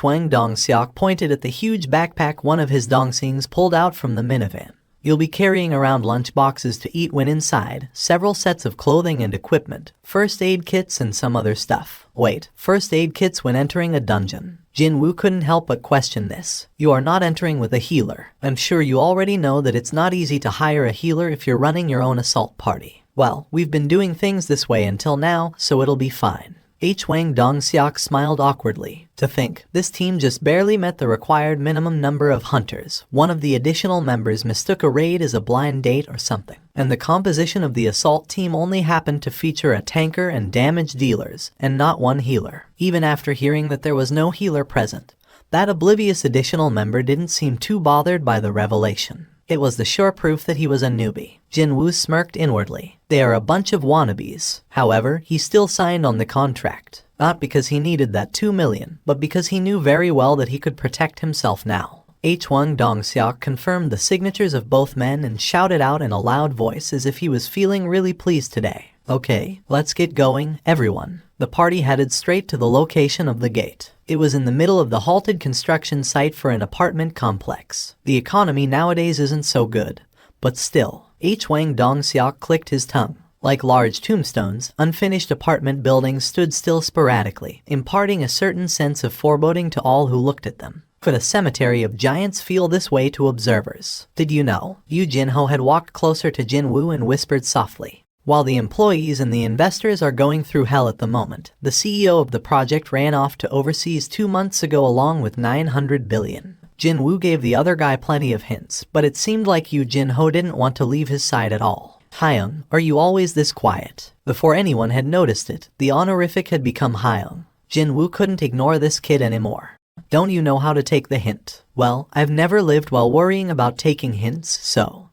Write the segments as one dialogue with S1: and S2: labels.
S1: Wang Dongseok pointed at the huge backpack one of his Dongseens pulled out from the minivan. You'll be carrying around lunch boxes to eat when inside, several sets of clothing and equipment, first aid kits and some other stuff. Wait, first aid kits when entering a dungeon? Jinwoo couldn't help but question this. You are not entering with a healer. I'm sure you already know that it's not easy to hire a healer if you're running your own assault party. Well, we've been doing things this way until now, so it'll be fine. Wang Dongseok smiled awkwardly. To think, this team just barely met the required minimum number of hunters. One of the additional members mistook a raid as a blind date or something. And the composition of the assault team only happened to feature a tanker and damage dealers, and not one healer. Even after hearing that there was no healer present, that oblivious additional member didn't seem too bothered by the revelation. It was the sure proof that he was a newbie. Jinwoo smirked inwardly. They are a bunch of wannabes. However, he still signed on the contract. Not because he needed that 2 million, but because he knew very well that he could protect himself now. Wang Dongseok confirmed the signatures of both men and shouted out in a loud voice as if he was feeling really pleased today. Okay, let's get going, everyone. The party headed straight to the location of the gate. It was in the middle of the halted construction site for an apartment complex. The economy nowadays isn't so good, but still. Wang Dongseok clicked his tongue. Like large tombstones, unfinished apartment buildings stood still sporadically, imparting a certain sense of foreboding to all who looked at them. Could a cemetery of giants feel this way to observers? Did you know? Yu Jinho had walked closer to Jinwoo and whispered softly. While the employees and the investors are going through hell at the moment, the CEO of the project ran off to overseas 2 months ago along with 900 billion. Jinwoo gave the other guy plenty of hints, but it seemed like Yu Jinho didn't want to leave his side at all. Hyung, are you always this quiet? Before anyone had noticed it, the honorific had become Hyung. Jinwoo couldn't ignore this kid anymore. Don't you know how to take the hint? Well, I've never lived while worrying about taking hints, so.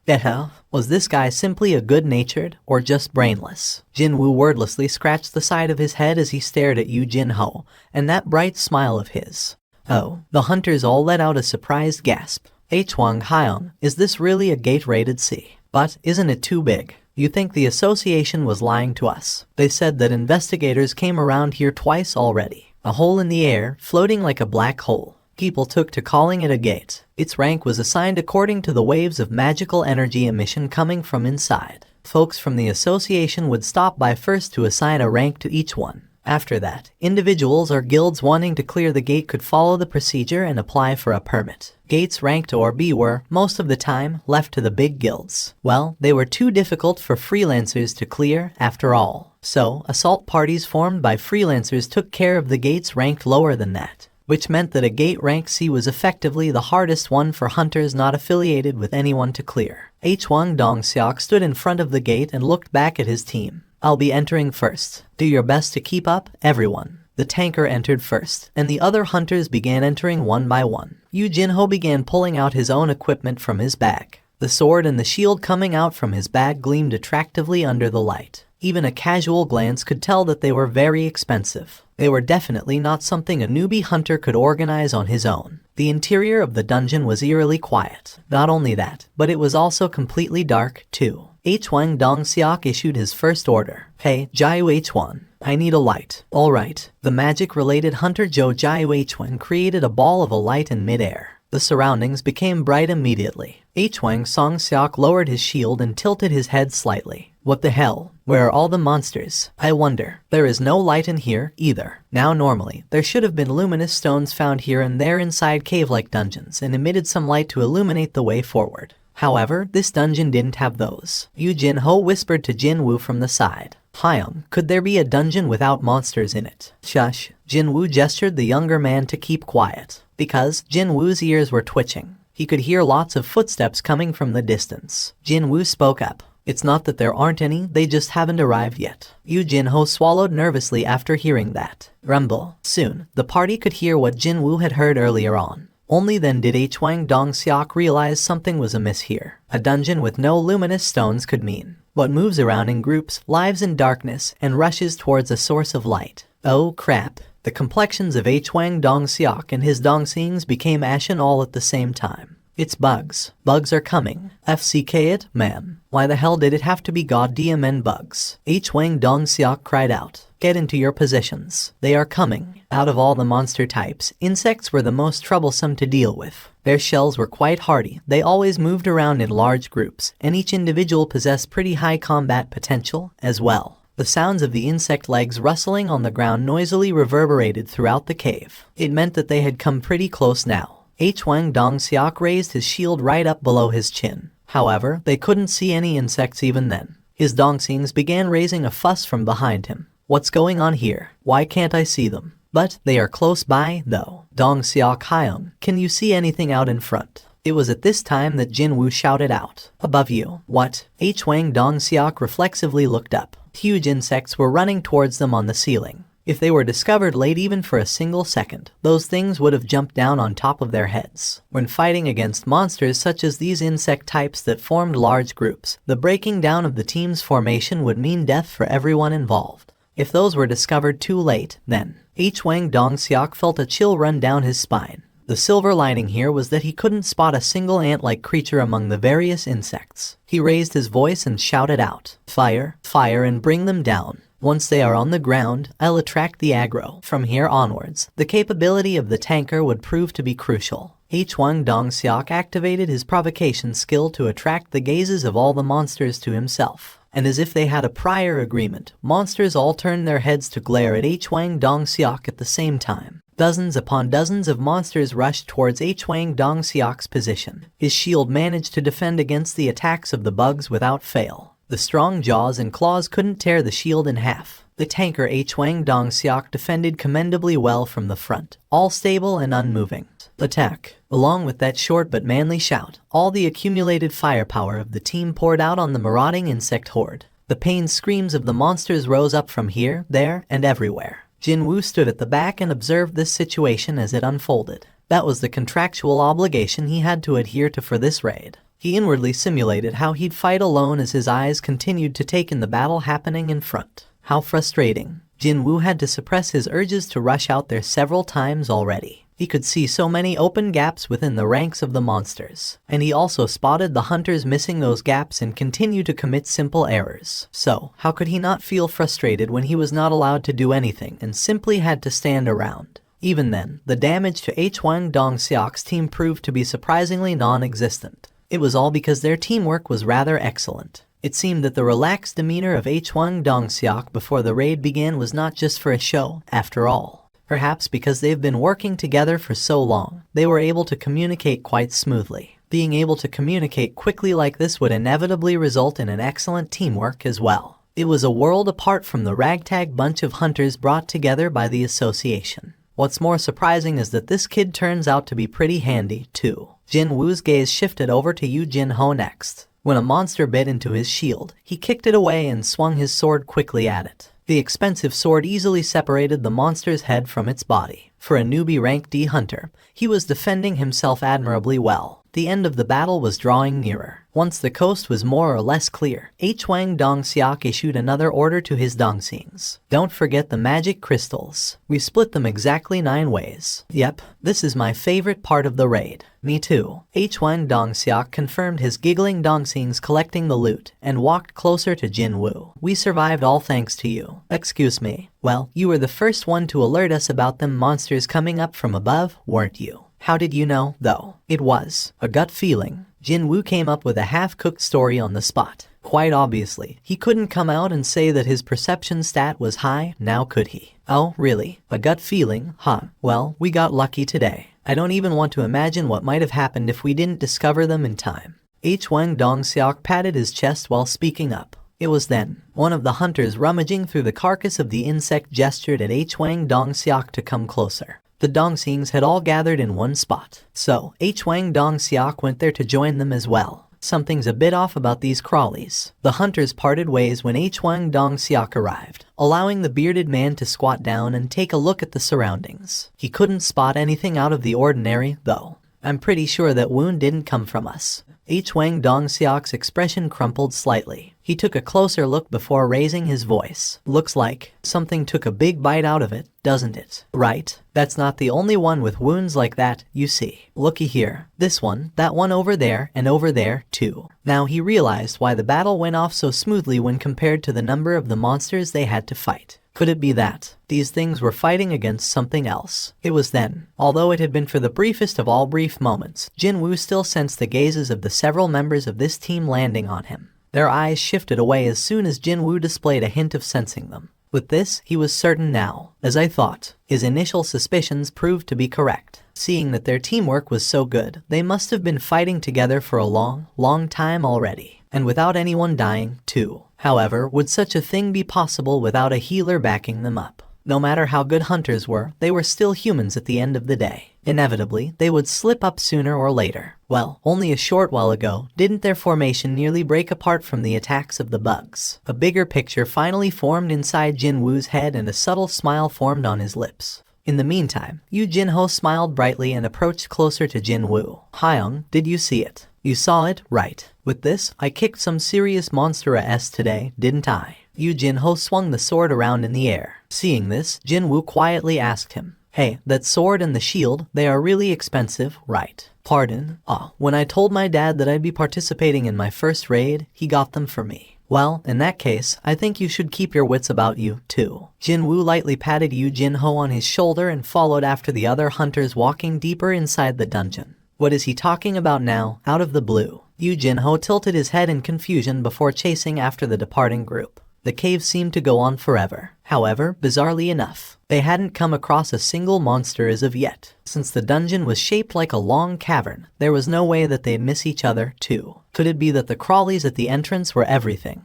S1: Was this guy simply a good-natured, or just brainless? Jinwoo wordlessly scratched the side of his head as he stared at Yu Jinho, and that bright smile of his. Oh, the hunters all let out a surprised gasp. Hwang Hyung, is this really a gate rated C? But isn't it too big? You think the association was lying to us? They said that investigators came around here twice already. A hole in the air, floating like a black hole. People took to calling it a gate. Its rank was assigned according to the waves of magical energy emission coming from inside. Folks from the association would stop by first to assign a rank to each one. After that, individuals or guilds wanting to clear the gate could follow the procedure and apply for a permit. Gates ranked or B were, most of the time, left to the big guilds. Well, they were too difficult for freelancers to clear, after all. So, assault parties formed by freelancers took care of the gates ranked lower than that, which meant that a gate rank C was effectively the hardest one for hunters not affiliated with anyone to clear. Wang Dongseok stood in front of the gate and looked back at his team. I'll be entering first. Do your best to keep up, everyone. The tanker entered first, and the other hunters began entering one by one. Yu Jinho began pulling out his own equipment from his bag. The sword and the shield coming out from his bag gleamed attractively under the light. Even a casual glance could tell that they were very expensive. They were definitely not something a newbie hunter could organize on his own. The interior of the dungeon was eerily quiet. Not only that, but it was also completely dark, too. Wang Dongseok issued his first order. Hey, Jiu Hwan, I need a light. Alright. The magic-related hunter Jiu Hwan created a ball of a light in midair. The surroundings became bright immediately. Wang Dongseok lowered his shield and tilted his head slightly. What the hell? Where are all the monsters? I wonder. There is no light in here, either. Now normally, there should have been luminous stones found here and there inside cave-like dungeons and emitted some light to illuminate the way forward. However, this dungeon didn't have those. Yu Jinho whispered to Jinwoo from the side. Hyung, could there be a dungeon without monsters in it? Shush. Jinwoo gestured the younger man to keep quiet. Because Jinwoo's ears were twitching. He could hear lots of footsteps coming from the distance. Jinwoo spoke up. It's not that there aren't any, they just haven't arrived yet. Yu Jinho swallowed nervously after hearing that. Rumble. Soon, the party could hear what Jinwoo had heard earlier on. Only then did Wang Dongseok realize something was amiss here. A dungeon with no luminous stones could mean what moves around in groups, lives in darkness, and rushes towards a source of light. Oh crap. The complexions of Wang Dongseok and his Dongseens became ashen all at the same time. It's bugs. Bugs are coming. FCK it, ma'am. Why the hell did it have to be goddamn bugs? H-Wang Dong-seok cried out. Get into your positions. They are coming. Out of all the monster types, insects were the most troublesome to deal with. Their shells were quite hardy. They always moved around in large groups, and each individual possessed pretty high combat potential as well. The sounds of the insect legs rustling on the ground noisily reverberated throughout the cave. It meant that they had come pretty close now. H-Wang Dong-seok raised his shield right up below his chin. However, they couldn't see any insects even then. His Dongsings began raising a fuss from behind him. What's going on here? Why can't I see them? But they are close by, though. Dong-seok Hyung, can you see anything out in front? It was at this time that Jinwoo shouted out. Above you. What? H-Wang Dong-seok reflexively looked up. Huge insects were running towards them on the ceiling. If they were discovered late even for a single second, those things would have jumped down on top of their heads. When fighting against monsters such as these insect types that formed large groups, the breaking down of the team's formation would mean death for everyone involved. If those were discovered too late, then H-Wang Dong-seok felt a chill run down his spine. The silver lining here was that he couldn't spot a single ant-like creature among the various insects. He raised his voice and shouted out, "Fire, fire, and bring them down. Once they are on the ground, I'll attract the aggro." From here onwards, the capability of the tanker would prove to be crucial. H-Wang Dong-seok activated his provocation skill to attract the gazes of all the monsters to himself. And as if they had a prior agreement, monsters all turned their heads to glare at H-Wang Dong-seok at the same time. Dozens upon dozens of monsters rushed towards H-Wang Dong-seok's position. His shield managed to defend against the attacks of the bugs without fail. The strong jaws and claws couldn't tear the shield in half. The tanker H-Wang Dong-seok defended commendably well from the front, all stable and unmoving. Attack! Along with that short but manly shout, all the accumulated firepower of the team poured out on the marauding insect horde. The pained screams of the monsters rose up from here, there, and everywhere. Jinwoo stood at the back and observed this situation as it unfolded. That was the contractual obligation he had to adhere to for this raid. He inwardly simulated how he'd fight alone as his eyes continued to take in the battle happening in front. How frustrating. Jinwoo had to suppress his urges to rush out there several times already. He could see so many open gaps within the ranks of the monsters, and he also spotted the hunters missing those gaps and continue to commit simple errors. So, how could he not feel frustrated when he was not allowed to do anything and simply had to stand around? Even then, the damage to H-Wang Dong-seok's team proved to be surprisingly non-existent. It was all because their teamwork was rather excellent. It seemed that the relaxed demeanor of H-Wang Dong-seok before the raid began was not just for a show, after all. Perhaps because they've been working together for so long, they were able to communicate quite smoothly. Being able to communicate quickly like this would inevitably result in an excellent teamwork as well. It was a world apart from the ragtag bunch of hunters brought together by the association. What's more surprising is that this kid turns out to be pretty handy, too. Jinwoo's gaze shifted over to Yu Jin-ho next. When a monster bit into his shield, he kicked it away and swung his sword quickly at it. The expensive sword easily separated the monster's head from its body. For a newbie rank D hunter, he was defending himself admirably well. The end of the battle was drawing nearer. Once the coast was more or less clear, H-Wang Dong-seok issued another order to his Dongsings. Don't forget the magic crystals. We split them exactly 9 ways. Yep, this is my favorite part of the raid. Me too. H-Wang Dong-seok confirmed his giggling Dongsings collecting the loot and walked closer to Jinwoo. We survived all thanks to you. Excuse me. Well, you were the first one to alert us about them monsters coming up from above, weren't you? How did you know, though? It was a gut feeling. Jinwoo came up with a half-cooked story on the spot. Quite obviously, he couldn't come out and say that his perception stat was high, now could he? Oh, really? A gut feeling, huh? Well, we got lucky today. I don't even want to imagine what might have happened if we didn't discover them in time. H-Wang Dong-seok patted his chest while speaking up. It was then, one of the hunters rummaging through the carcass of the insect gestured at H-Wang Dong-seok to come closer. The Dongsings had all gathered in one spot, so H-Wang Dong-seok went there to join them as well. Something's a bit off about these crawlies. The hunters parted ways when H-Wang Dong-seok arrived, allowing the bearded man to squat down and take a look at the surroundings. He couldn't spot anything out of the ordinary, though. I'm pretty sure that wound didn't come from us. H-Wang Dong-seok's expression crumpled slightly. He took a closer look before raising his voice. Looks like something took a big bite out of it, doesn't it? Right? That's not the only one with wounds like that, you see. Looky here. This one, that one over there, and over there, too. Now he realized why the battle went off so smoothly when compared to the number of the monsters they had to fight. Could it be that these things were fighting against something else? It was then. Although it had been for the briefest of all brief moments, Jinwoo still sensed the gazes of the several members of this team landing on him. Their eyes shifted away as soon as Jinwoo displayed a hint of sensing them. With this, he was certain now. As I thought, his initial suspicions proved to be correct. Seeing that their teamwork was so good, they must have been fighting together for a long time already. And without anyone dying, too. However, would such a thing be possible without a healer backing them up? No matter how good hunters were, they were still humans at the end of the day. Inevitably, they would slip up sooner or later. Well, only a short while ago, didn't their formation nearly break apart from the attacks of the bugs? A bigger picture finally formed inside Jinwoo's head and a subtle smile formed on his lips. In the meantime, Yu Jinho smiled brightly and approached closer to Jinwoo. Hyung, did you see it? You saw it, right? With this, I kicked some serious monster ass today, didn't I? Yu Jinho swung the sword around in the air. Seeing this, Jinwoo quietly asked him, "Hey, that sword and the shield, they are really expensive, right?" Pardon? When I told my dad that I'd be participating in my first raid, he got them for me. Well, in that case, I think you should keep your wits about you, too. Jinwoo lightly patted Yu Jinho on his shoulder and followed after the other hunters walking deeper inside the dungeon. What is he talking about now, out of the blue? Yu Jinho tilted his head in confusion before chasing after the departing group. The cave seemed to go on forever. However, bizarrely enough, they hadn't come across a single monster as of yet. Since the dungeon was shaped like a long cavern, there was no way that they'd miss each other, too. Could it be that the crawlies at the entrance were everything?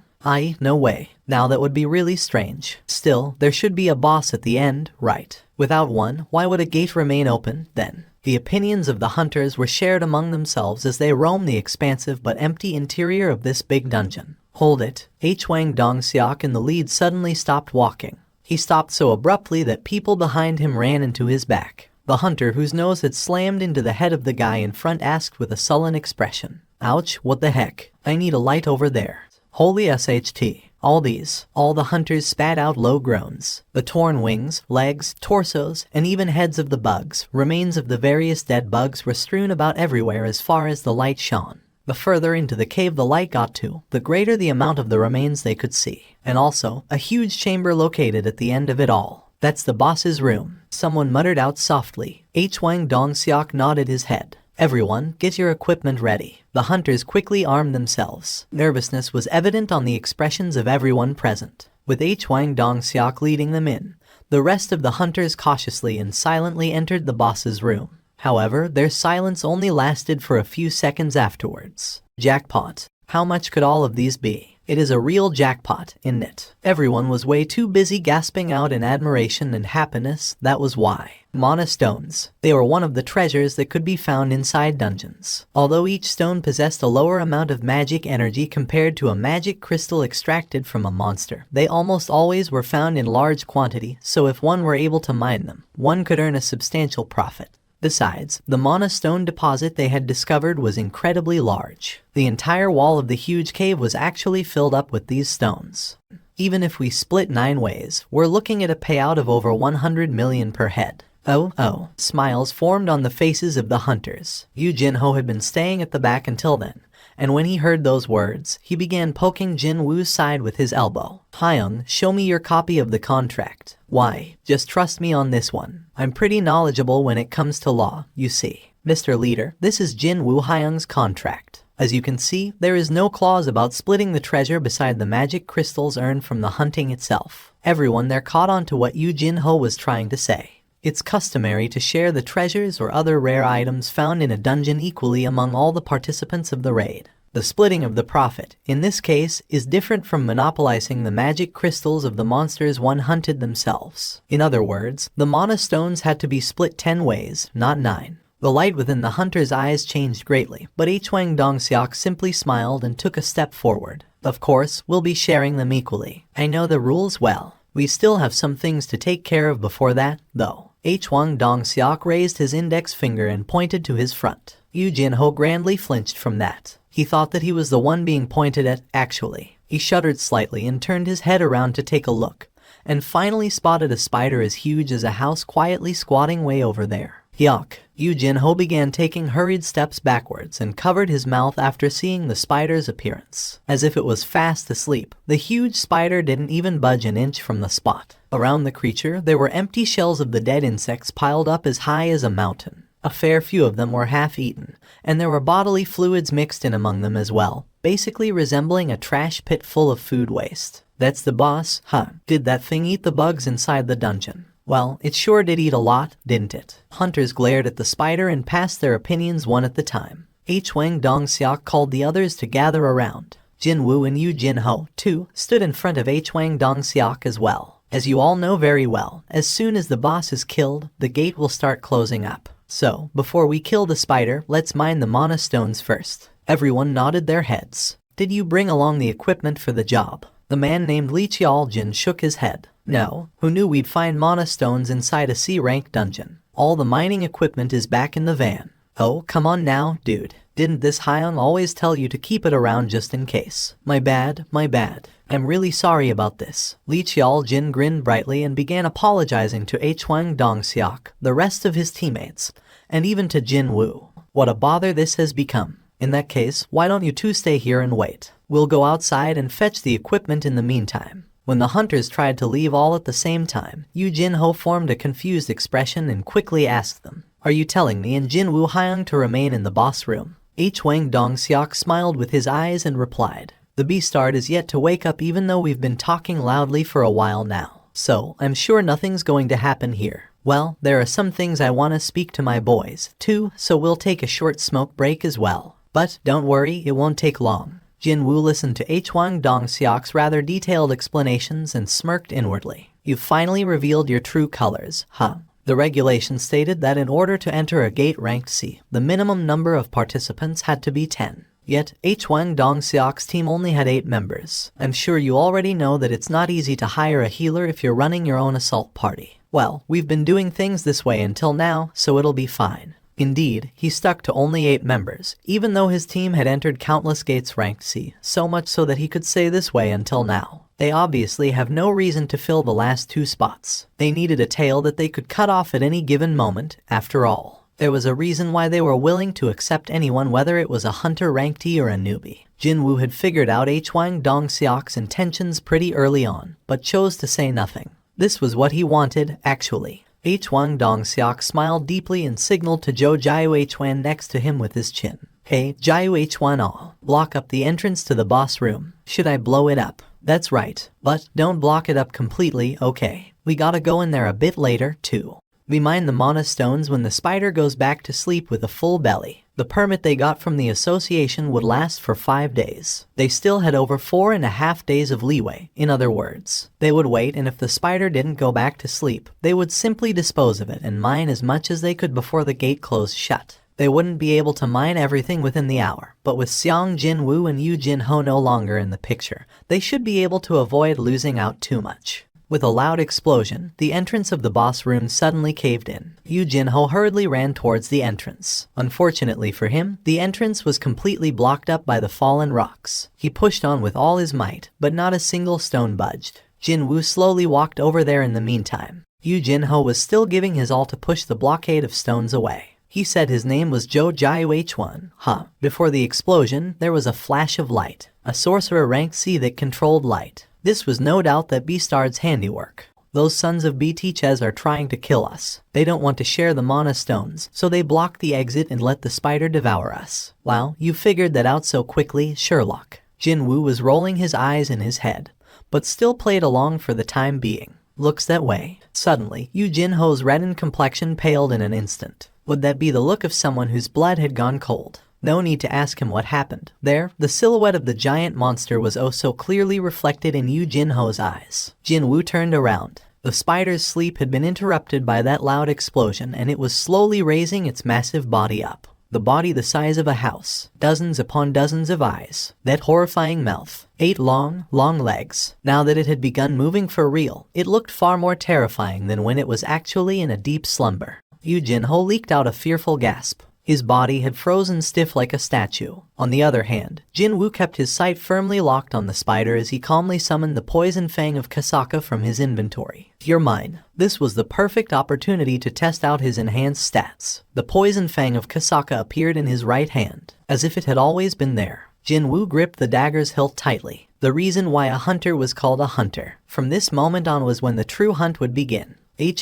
S1: No way. Now that would be really strange. Still, there should be a boss at the end, right? Without one, why would a gate remain open, then? The opinions of the hunters were shared among themselves as they roamed the expansive but empty interior of this big dungeon. Hold it. Hwang Dong-seok in the lead suddenly stopped walking. He stopped so abruptly that people behind him ran into his back. The hunter whose nose had slammed into the head of the guy in front asked with a sullen expression, "Ouch, what the heck? I need a light over there." Holy SHT. All the hunters spat out low groans. The torn wings, legs, torsos, and even heads of the bugs, remains of the various dead bugs, were strewn about everywhere as far as the light shone. The further into the cave the light got to, the greater the amount of the remains they could see. And also, a huge chamber located at the end of it all. "That's the boss's room," someone muttered out softly. Hwang Dong-seok nodded his head. "Everyone, get your equipment ready." The hunters quickly armed themselves. Nervousness was evident on the expressions of everyone present. With Hwang Dong-seok leading them in, the rest of the hunters cautiously and silently entered the boss's room. However, their silence only lasted for a few seconds afterwards. Jackpot. How much could all of these be? It is a real jackpot, isn't it? Everyone was way too busy gasping out in admiration and happiness, that was why. Mana stones. They were one of the treasures that could be found inside dungeons. Although each stone possessed a lower amount of magic energy compared to a magic crystal extracted from a monster, they almost always were found in large quantity, so if one were able to mine them, one could earn a substantial profit. Besides, the mana stone deposit they had discovered was incredibly large. The entire wall of the huge cave was actually filled up with these stones. Even if we split 9 ways, we're looking at a payout of over 100 million per head. Oh. Smiles formed on the faces of the hunters. Yu Jinho had been staying at the back until then, and when he heard those words, he began poking Jinwoo's side with his elbow. "Hyung, show me your copy of the contract." "Why? Just trust me on this one. I'm pretty knowledgeable when it comes to law, you see." "Mr. Leader, this is Jinwoo Hyung's contract. As you can see, there is no clause about splitting the treasure beside the magic crystals earned from the hunting itself." Everyone there caught on to what Yu Jinho was trying to say. It's customary to share the treasures or other rare items found in a dungeon equally among all the participants of the raid. The splitting of the profit, in this case, is different from monopolizing the magic crystals of the monsters one hunted themselves. In other words, the mana stones had to be split 10 ways, not 9. The light within the hunter's eyes changed greatly, but Hwang Dong-seok simply smiled and took a step forward. "Of course, we'll be sharing them equally. I know the rules well. We still have some things to take care of before that, though." Hwang Dong-seok raised his index finger and pointed to his front. Yu Jinho grandly flinched from that. He thought that he was the one being pointed at, actually. He shuddered slightly and turned his head around to take a look, and finally spotted a spider as huge as a house quietly squatting way over there. Yuck. Jinwoo began taking hurried steps backwards and covered his mouth after seeing the spider's appearance. As if it was fast asleep, the huge spider didn't even budge an inch from the spot. Around the creature, there were empty shells of the dead insects piled up as high as a mountain. A fair few of them were half-eaten, and there were bodily fluids mixed in among them as well, basically resembling a trash pit full of food waste. That's the boss, huh? Did that thing eat the bugs inside the dungeon? Well, it sure did eat a lot, didn't it? Hunters glared at the spider and passed their opinions one at a time. Hwang Dong-seok called the others to gather around. Jinwoo and Jinho, too, stood in front of Hwang Dong-seok as well. As you all know very well, as soon as the boss is killed, the gate will start closing up. So, before we kill the spider, let's mine the mana stones first. Everyone nodded their heads. Did you bring along the equipment for the job? The man named Lee Cheol-jin shook his head. No, who knew we'd find mana stones inside a C-rank dungeon? All the mining equipment is back in the van. Oh, come on now, dude. Didn't this Hyung always tell you to keep it around just in case? My bad, my bad. I'm really sorry about this. Lee Cheol-jin grinned brightly and began apologizing to Hwang Dong-seok, the rest of his teammates, and even to Jinwoo. What a bother this has become. In that case, why don't you two stay here and wait? We'll go outside and fetch the equipment in the meantime. When the hunters tried to leave all at the same time, Jinho formed a confused expression and quickly asked them, "Are you telling me and Jinwoo Hyung to remain in the boss room?" Hwang Dong-seok smiled with his eyes and replied, "The Beastard is yet to wake up even though we've been talking loudly for a while now. So, I'm sure nothing's going to happen here. Well, there are some things I want to speak to my boys, too, so we'll take a short smoke break as well. But, don't worry, it won't take long." Jinwoo listened to Hwang Dong-seok's rather detailed explanations and smirked inwardly. "You've finally revealed your true colors, huh?" The regulation stated that in order to enter a gate ranked C, the minimum number of participants had to be 10. Yet, Hwang Dong-seok's team only had 8 members. I'm sure you already know that it's not easy to hire a healer if you're running your own assault party. Well, we've been doing things this way until now, so it'll be fine. Indeed, he stuck to only 8 members, even though his team had entered countless gates ranked C, so much so that he could say this way until now. They obviously have no reason to fill the last 2 spots. They needed a tail that they could cut off at any given moment, after all. There was a reason why they were willing to accept anyone, whether it was a hunter ranked E or a newbie. Jinwoo had figured out Hwang Dong-seok's intentions pretty early on, but chose to say nothing. This was what he wanted, actually. Hwang Dong-seok smiled deeply and signaled to Jo Jae-hwan next to him with his chin. "Hey, Jae-hwan, block up the entrance to the boss room. Should I blow it up?" "That's right, but don't block it up completely, okay? We gotta go in there a bit later, too. We mine the mana stones when the spider goes back to sleep with a full belly." The permit they got from the association would last for 5 days. They still had over 4.5 days of leeway. In other words, they would wait, and if the spider didn't go back to sleep, they would simply dispose of it and mine as much as they could before the gate closed shut. They wouldn't be able to mine everything within the hour, but with Sung Jin-Woo and Jinho no longer in the picture, they should be able to avoid losing out too much. With a loud explosion, the entrance of the boss room suddenly caved in. Jinho hurriedly ran towards the entrance. Unfortunately for him, the entrance was completely blocked up by the fallen rocks. He pushed on with all his might, but not a single stone budged. Jinwoo slowly walked over there in the meantime. Jinho was still giving his all to push the blockade of stones away. He said his name was Jo Jae-hwan, huh? Before the explosion, there was a flash of light. A sorcerer ranked C that controlled light. This was no doubt that Beastard's handiwork. Those sons of BTChes are trying to kill us. They don't want to share the mana stones, so they block the exit and let the spider devour us. Wow, you figured that out so quickly, Sherlock. Jinwoo was rolling his eyes in his head, but still played along for the time being. Looks that way. Suddenly, Jinho's reddened complexion paled in an instant. Would that be the look of someone whose blood had gone cold? No need to ask him what happened. There, the silhouette of the giant monster was oh so clearly reflected in Jinho's eyes. Jinwoo turned around. The spider's sleep had been interrupted by that loud explosion, and it was slowly raising its massive body up. The body the size of a house. Dozens upon dozens of eyes. That horrifying mouth. 8 long legs. Now that it had begun moving for real, it looked far more terrifying than when it was actually in a deep slumber. Jinho leaked out a fearful gasp. His body had frozen stiff like a statue. On the other hand, Jinwoo kept his sight firmly locked on the spider as he calmly summoned the poison fang of Kasaka from his inventory. You're mine. This was the perfect opportunity to test out his enhanced stats. The poison fang of Kasaka appeared in his right hand, as if it had always been there. Jinwoo gripped the dagger's hilt tightly. The reason why a hunter was called a hunter. From this moment on was when the true hunt would begin.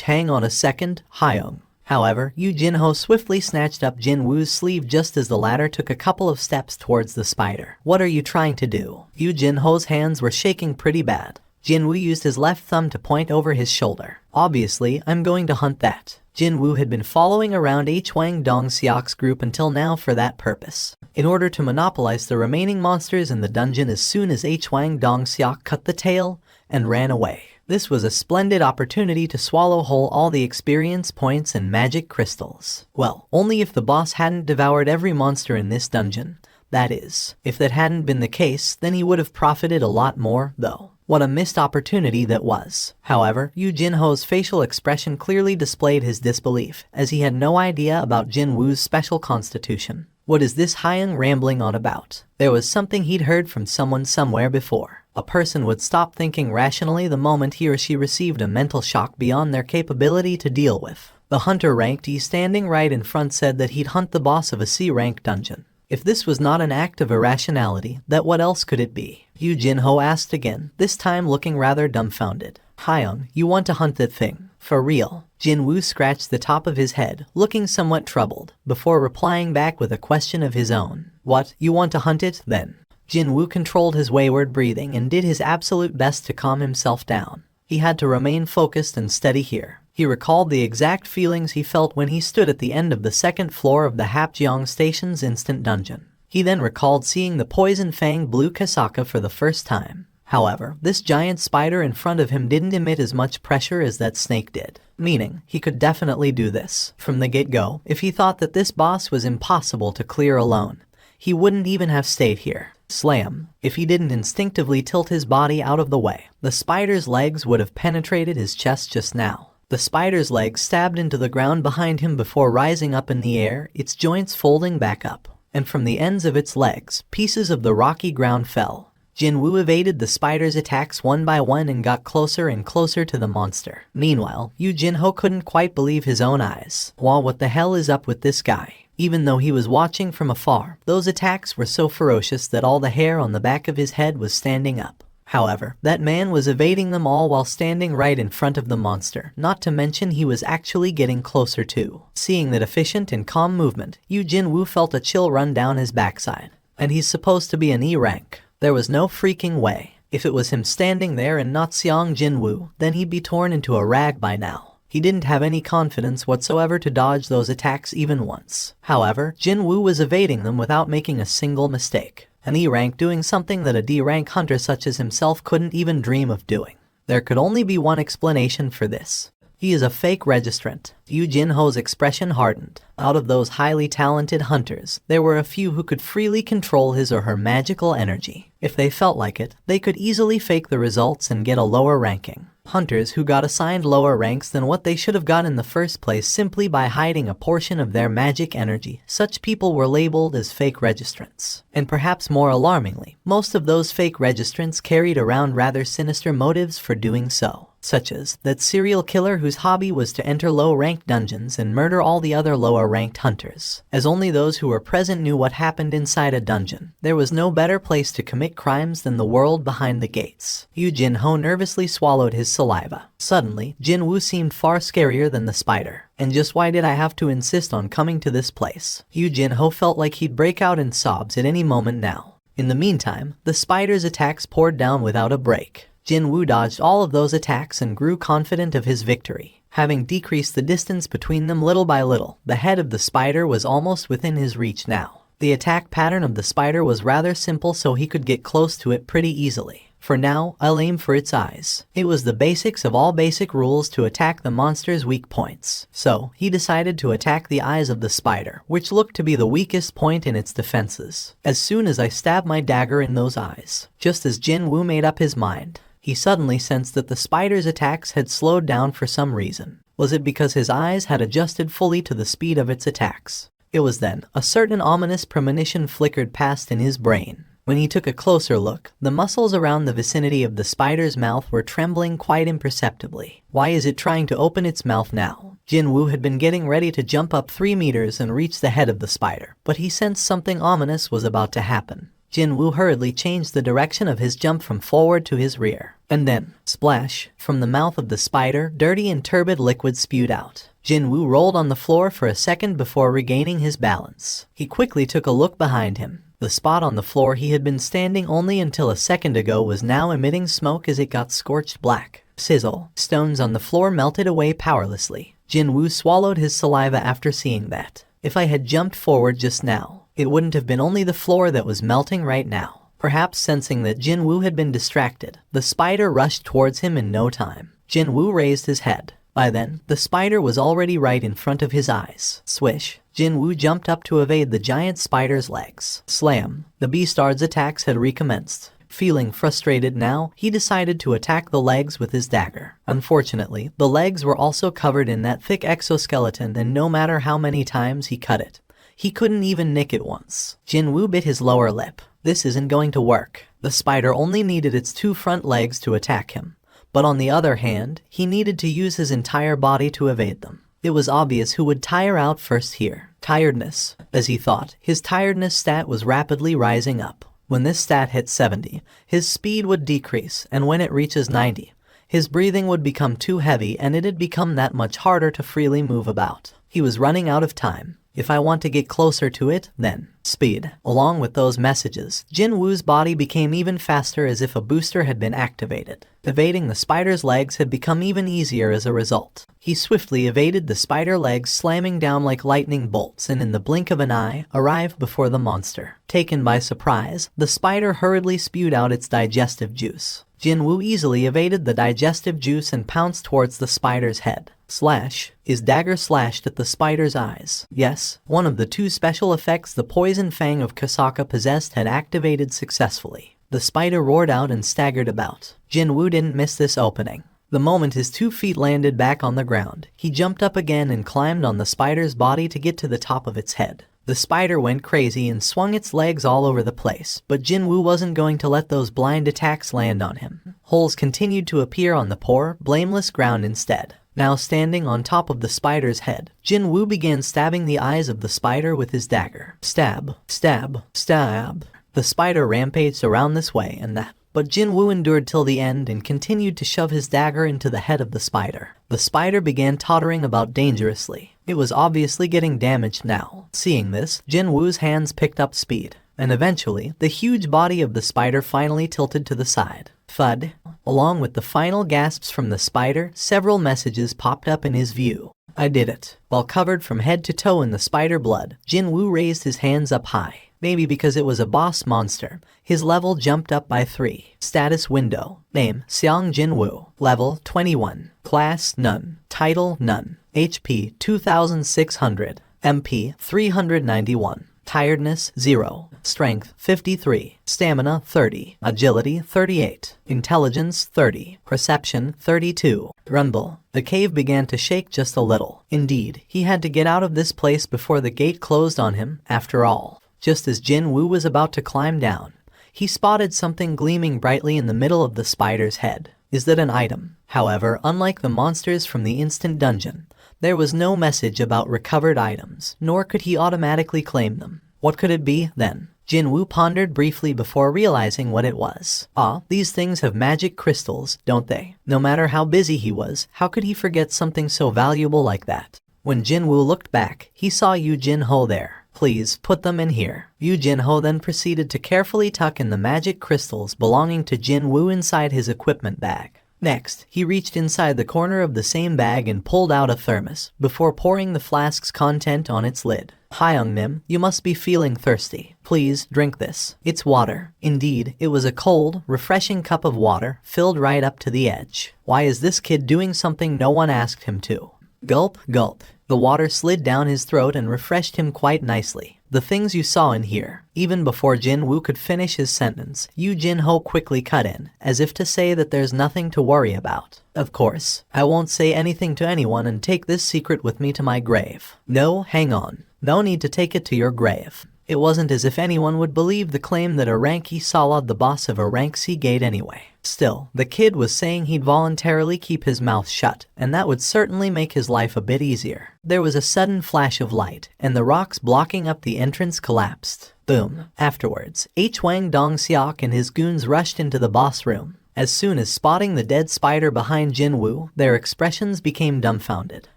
S1: Hang on a second, Hyung. However, Yoo Jin-ho swiftly snatched up Jinwoo's sleeve just as the latter took a couple of steps towards the spider. What are you trying to do? Yoo Jin-ho's hands were shaking pretty bad. Jinwoo used his left thumb to point over his shoulder. Obviously, I'm going to hunt that. Jinwoo had been following around Hwang Dong-seok's group until now for that purpose, in order to monopolize the remaining monsters in the dungeon as soon as Hwang Dong-seok cut the tail and ran away. This was a splendid opportunity to swallow whole all the experience points and magic crystals. Well, only if the boss hadn't devoured every monster in this dungeon. That is, if that hadn't been the case, then he would have profited a lot more, though. What a missed opportunity that was. However, Yoo Jin-ho's facial expression clearly displayed his disbelief, as he had no idea about Jinwoo's special constitution. What is this Hyung rambling on about? There was something he'd heard from someone somewhere before. A person would stop thinking rationally the moment he or she received a mental shock beyond their capability to deal with. The hunter ranked E standing right in front said that he'd hunt the boss of a C-rank dungeon. If this was not an act of irrationality, then what else could it be? Yoo Jin-ho asked again, this time looking rather dumbfounded. Hyung, you want to hunt that thing? For real? Jinwoo scratched the top of his head, looking somewhat troubled, before replying back with a question of his own. What, you want to hunt it, then? Jinwoo controlled his wayward breathing and did his absolute best to calm himself down. He had to remain focused and steady here. He recalled the exact feelings he felt when he stood at the end of the second floor of the Hapjeong Station's instant dungeon. He then recalled seeing the poison fang blue Kasaka for the first time. However, this giant spider in front of him didn't emit as much pressure as that snake did, meaning he could definitely do this. From the get-go, if he thought that this boss was impossible to clear alone, he wouldn't even have stayed here. Slam. If he didn't instinctively tilt his body out of the way, the spider's legs would have penetrated his chest just now. The spider's legs stabbed into the ground behind him before rising up in the air, its joints folding back up. And from the ends of its legs, pieces of the rocky ground fell. Jinwoo evaded the spider's attacks one by one and got closer and closer to the monster. Meanwhile, Yoo Jin-ho couldn't quite believe his own eyes. Wow, what the hell is up with this guy? Even though he was watching from afar, those attacks were so ferocious that all the hair on the back of his head was standing up. However, that man was evading them all while standing right in front of the monster, not to mention he was actually getting closer too. Seeing that efficient and calm movement, Yoo Jin-woo felt a chill run down his backside. And he's supposed to be an E rank. There was no freaking way. If it was him standing there and not Sung Jin-Woo, then he'd be torn into a rag by now. He didn't have any confidence whatsoever to dodge those attacks even once. However, Jinwoo was evading them without making a single mistake. An E-rank doing something that a D-rank hunter such as himself couldn't even dream of doing. There could only be one explanation for this. He is a fake registrant. Yoo Jin-ho's expression hardened. Out of those highly talented hunters, there were a few who could freely control his or her magical energy. If they felt like it, they could easily fake the results and get a lower ranking. Hunters who got assigned lower ranks than what they should have got in the first place simply by hiding a portion of their magic energy. Such people were labeled as fake registrants. And perhaps more alarmingly, most of those fake registrants carried around rather sinister motives for doing so. Such as that serial killer whose hobby was to enter low-ranked dungeons and murder all the other lower-ranked hunters. As only those who were present knew what happened inside a dungeon, there was no better place to commit crimes than the world behind the gates. Yoo Jin-ho nervously swallowed his saliva. Suddenly, Jinwoo seemed far scarier than the spider. And just why did I have to insist on coming to this place? Yoo Jin-ho felt like he'd break out in sobs at any moment now. In the meantime, the spider's attacks poured down without a break. Jinwoo dodged all of those attacks and grew confident of his victory. Having decreased the distance between them little by little, the head of the spider was almost within his reach now. The attack pattern of the spider was rather simple, so he could get close to it pretty easily. For now, I'll aim for its eyes. It was the basics of all basic rules to attack the monster's weak points. So, he decided to attack the eyes of the spider, which looked to be the weakest point in its defenses. As soon as I stabbed my dagger in those eyes, just as Jinwoo made up his mind, he suddenly sensed that the spider's attacks had slowed down for some reason. Was it because his eyes had adjusted fully to the speed of its attacks? It was then a certain ominous premonition flickered past in his brain. When he took a closer look, the muscles around the vicinity of the spider's mouth were trembling quite imperceptibly. Why is it trying to open its mouth now? Jinwoo had been getting ready to jump up 3 meters and reach the head of the spider, but he sensed something ominous was about to happen. Jinwoo hurriedly changed the direction of his jump from forward to his rear. And then, splash, from the mouth of the spider, dirty and turbid liquid spewed out. Jinwoo rolled on the floor for a second before regaining his balance. He quickly took a look behind him. The spot on the floor he had been standing only until a second ago was now emitting smoke as it got scorched black. Sizzle. Stones on the floor melted away powerlessly. Jinwoo swallowed his saliva after seeing that. If I had jumped forward just now, it wouldn't have been only the floor that was melting right now. Perhaps sensing that Jinwoo had been distracted, the spider rushed towards him in no time. Jinwoo raised his head. By then, the spider was already right in front of his eyes. Swish. Jinwoo jumped up to evade the giant spider's legs. Slam. The beastard's attacks had recommenced. Feeling frustrated now, he decided to attack the legs with his dagger. Unfortunately, the legs were also covered in that thick exoskeleton, and no matter how many times he cut it, he couldn't even nick it once. Jinwoo bit his lower lip. This isn't going to work. The spider only needed its 2 front legs to attack him. But on the other hand, he needed to use his entire body to evade them. It was obvious who would tire out first here. Tiredness. As he thought, his tiredness stat was rapidly rising up. When this stat hit 70, his speed would decrease, and when it reaches 90, his breathing would become too heavy and it'd become that much harder to freely move about. He was running out of time. If I want to get closer to it, then speed. Along with those messages, Jinwoo's body became even faster as if a booster had been activated. Evading the spider's legs had become even easier as a result. He swiftly evaded the spider legs, slamming down like lightning bolts, and in the blink of an eye, arrived before the monster. Taken by surprise, the spider hurriedly spewed out its digestive juice. Jinwoo easily evaded the digestive juice and pounced towards the spider's head. Slash. His dagger slashed at the spider's eyes. Yes, one of the 2 special effects the poison fang of Kasaka possessed had activated successfully. The spider roared out and staggered about. Jinwoo didn't miss this opening. The moment his 2 feet landed back on the ground, he jumped up again and climbed on the spider's body to get to the top of its head. The spider went crazy and swung its legs all over the place, but Jinwoo wasn't going to let those blind attacks land on him. Holes continued to appear on the poor, blameless ground instead. Now standing on top of the spider's head, Jinwoo began stabbing the eyes of the spider with his dagger. Stab, stab, stab. The spider rampaged around this way and that, but Jinwoo endured till the end and continued to shove his dagger into the head of the spider. The spider began tottering about dangerously. It was obviously getting damaged now. Seeing this, Jinwoo's hands picked up speed, and eventually, the huge body of the spider finally tilted to the side. Thud. Along with the final gasps from the spider, several messages popped up in his view. I did it. While covered from head to toe in the spider blood, Jinwoo raised his hands up high. Maybe because it was a boss monster, his level jumped up by 3. Status window. Name, Sung Jin-Woo. Level, 21. Class, none. Title, none. HP, 2600. MP, 391. Tiredness, 0. Strength, 53. Stamina, 30. Agility, 38. Intelligence, 30. Perception, 32. Rumble. The cave began to shake just a little. Indeed, he had to get out of this place before the gate closed on him, after all. Just as Jinwoo was about to climb down, he spotted something gleaming brightly in the middle of the spider's head. Is that an item? However, unlike the monsters from the instant dungeon, there was no message about recovered items, nor could he automatically claim them. What could it be, then? Jinwoo pondered briefly before realizing what it was. Ah, these things have magic crystals, don't they? No matter how busy he was, how could he forget something so valuable like that? When Jinwoo looked back, he saw Yu Jin-Ho there. Please, put them in here. Yu Jin-Ho then proceeded to carefully tuck in the magic crystals belonging to Jinwoo inside his equipment bag. Next, he reached inside the corner of the same bag and pulled out a thermos, before pouring the flask's content on its lid. Hyungnim, you must be feeling thirsty. Please, drink this. It's water. Indeed, it was a cold, refreshing cup of water, filled right up to the edge. Why is this kid doing something no one asked him to? Gulp, gulp. The water slid down his throat and refreshed him quite nicely. The things you saw in here. Even before Jinwoo could finish his sentence, Yu Jin-Ho quickly cut in, as if to say that there's nothing to worry about. Of course, I won't say anything to anyone and take this secret with me to my grave. No, hang on. No need to take it to your grave. It wasn't as if anyone would believe the claim that a rank E Salad the boss of a rank C gate anyway. Still, the kid was saying he'd voluntarily keep his mouth shut, and that would certainly make his life a bit easier. There was a sudden flash of light, and the rocks blocking up the entrance collapsed. Boom. Afterwards, Wang Dong-seok and his goons rushed into the boss room. As soon as spotting the dead spider behind Jinwoo, their expressions became dumbfounded.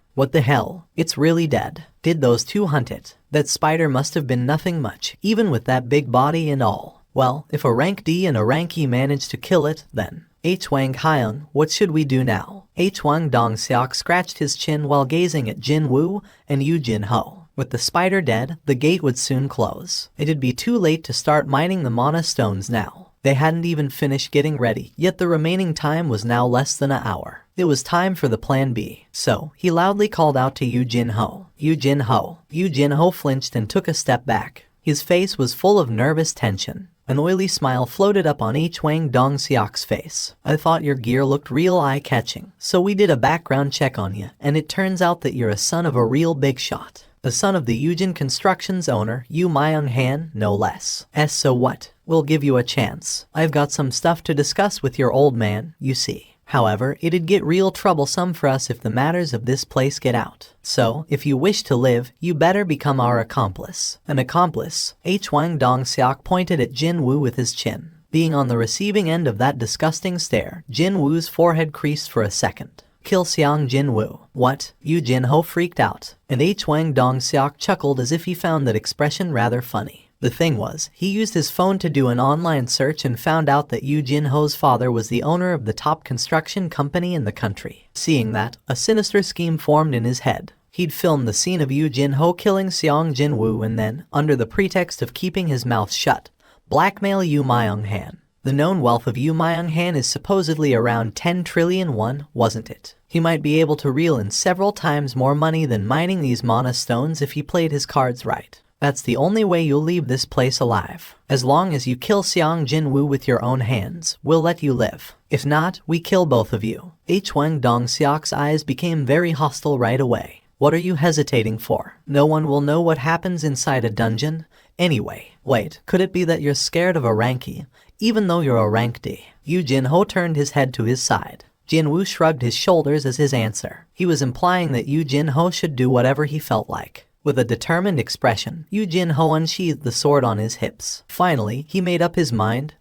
S1: What the hell? It's really dead. Did those two hunt it? That spider must have been nothing much, even with that big body and all. Well, if a rank D and a rank E managed to kill it, then Wang Hyun, what should we do now? Wang Dong-seok scratched his chin while gazing at Jinwoo and Yoo Jin-ho. With the spider dead, the gate would soon close. It'd be too late to start mining the mana stones now. They hadn't even finished getting ready, yet the remaining time was now less than an hour. It was time for the plan B. So, he loudly called out to Yoo Jin-ho. Yoo Jin-ho. Yoo Jin-ho flinched and took a step back. His face was full of nervous tension. An oily smile floated up on Wang Dong-seok's face. I thought your gear looked real eye-catching, so we did a background check on you, and it turns out that you're a son of a real big shot. The son of the Yujin Constructions owner, Yoo Myung-han, no less. So what? We'll give you a chance. I've got some stuff to discuss with your old man, you see. However, it'd get real troublesome for us if the matters of this place get out. So, if you wish to live, you better become our accomplice. An accomplice? Wang Dong-seok pointed at Jinwoo with his chin. Being on the receiving end of that disgusting stare, Jinwoo's forehead creased for a second. Kill Sung Jin-Woo. What? Yoo Jin-ho freaked out, and Wang Dong-seok chuckled as if he found that expression rather funny. The thing was, he used his phone to do an online search and found out that Yoo Jin-ho's father was the owner of the top construction company in the country. Seeing that, a sinister scheme formed in his head. He'd filmed the scene of Yoo Jin-ho killing Sung Jin-Woo and then, under the pretext of keeping his mouth shut, blackmail Yoo Myung-han. The known wealth of Yoo Myung-han is supposedly around 10 trillion won, wasn't it? He might be able to reel in several times more money than mining these mana stones if he played his cards right. That's the only way you'll leave this place alive. As long as you kill Sung Jin-Woo with your own hands, we'll let you live. If not, we kill both of you. Wang Dong-seok's eyes became very hostile right away. What are you hesitating for? No one will know what happens inside a dungeon. Anyway, wait, could it be that you're scared of a rank E, even though you're a rank D? Yoo Jin-ho turned his head to his side. Jinwoo shrugged his shoulders as his answer. He was implying that Yoo Jin-ho should do whatever he felt like. With a determined expression, Yoo Jin-ho unsheathed the sword on his hips. Finally, he made up his mind.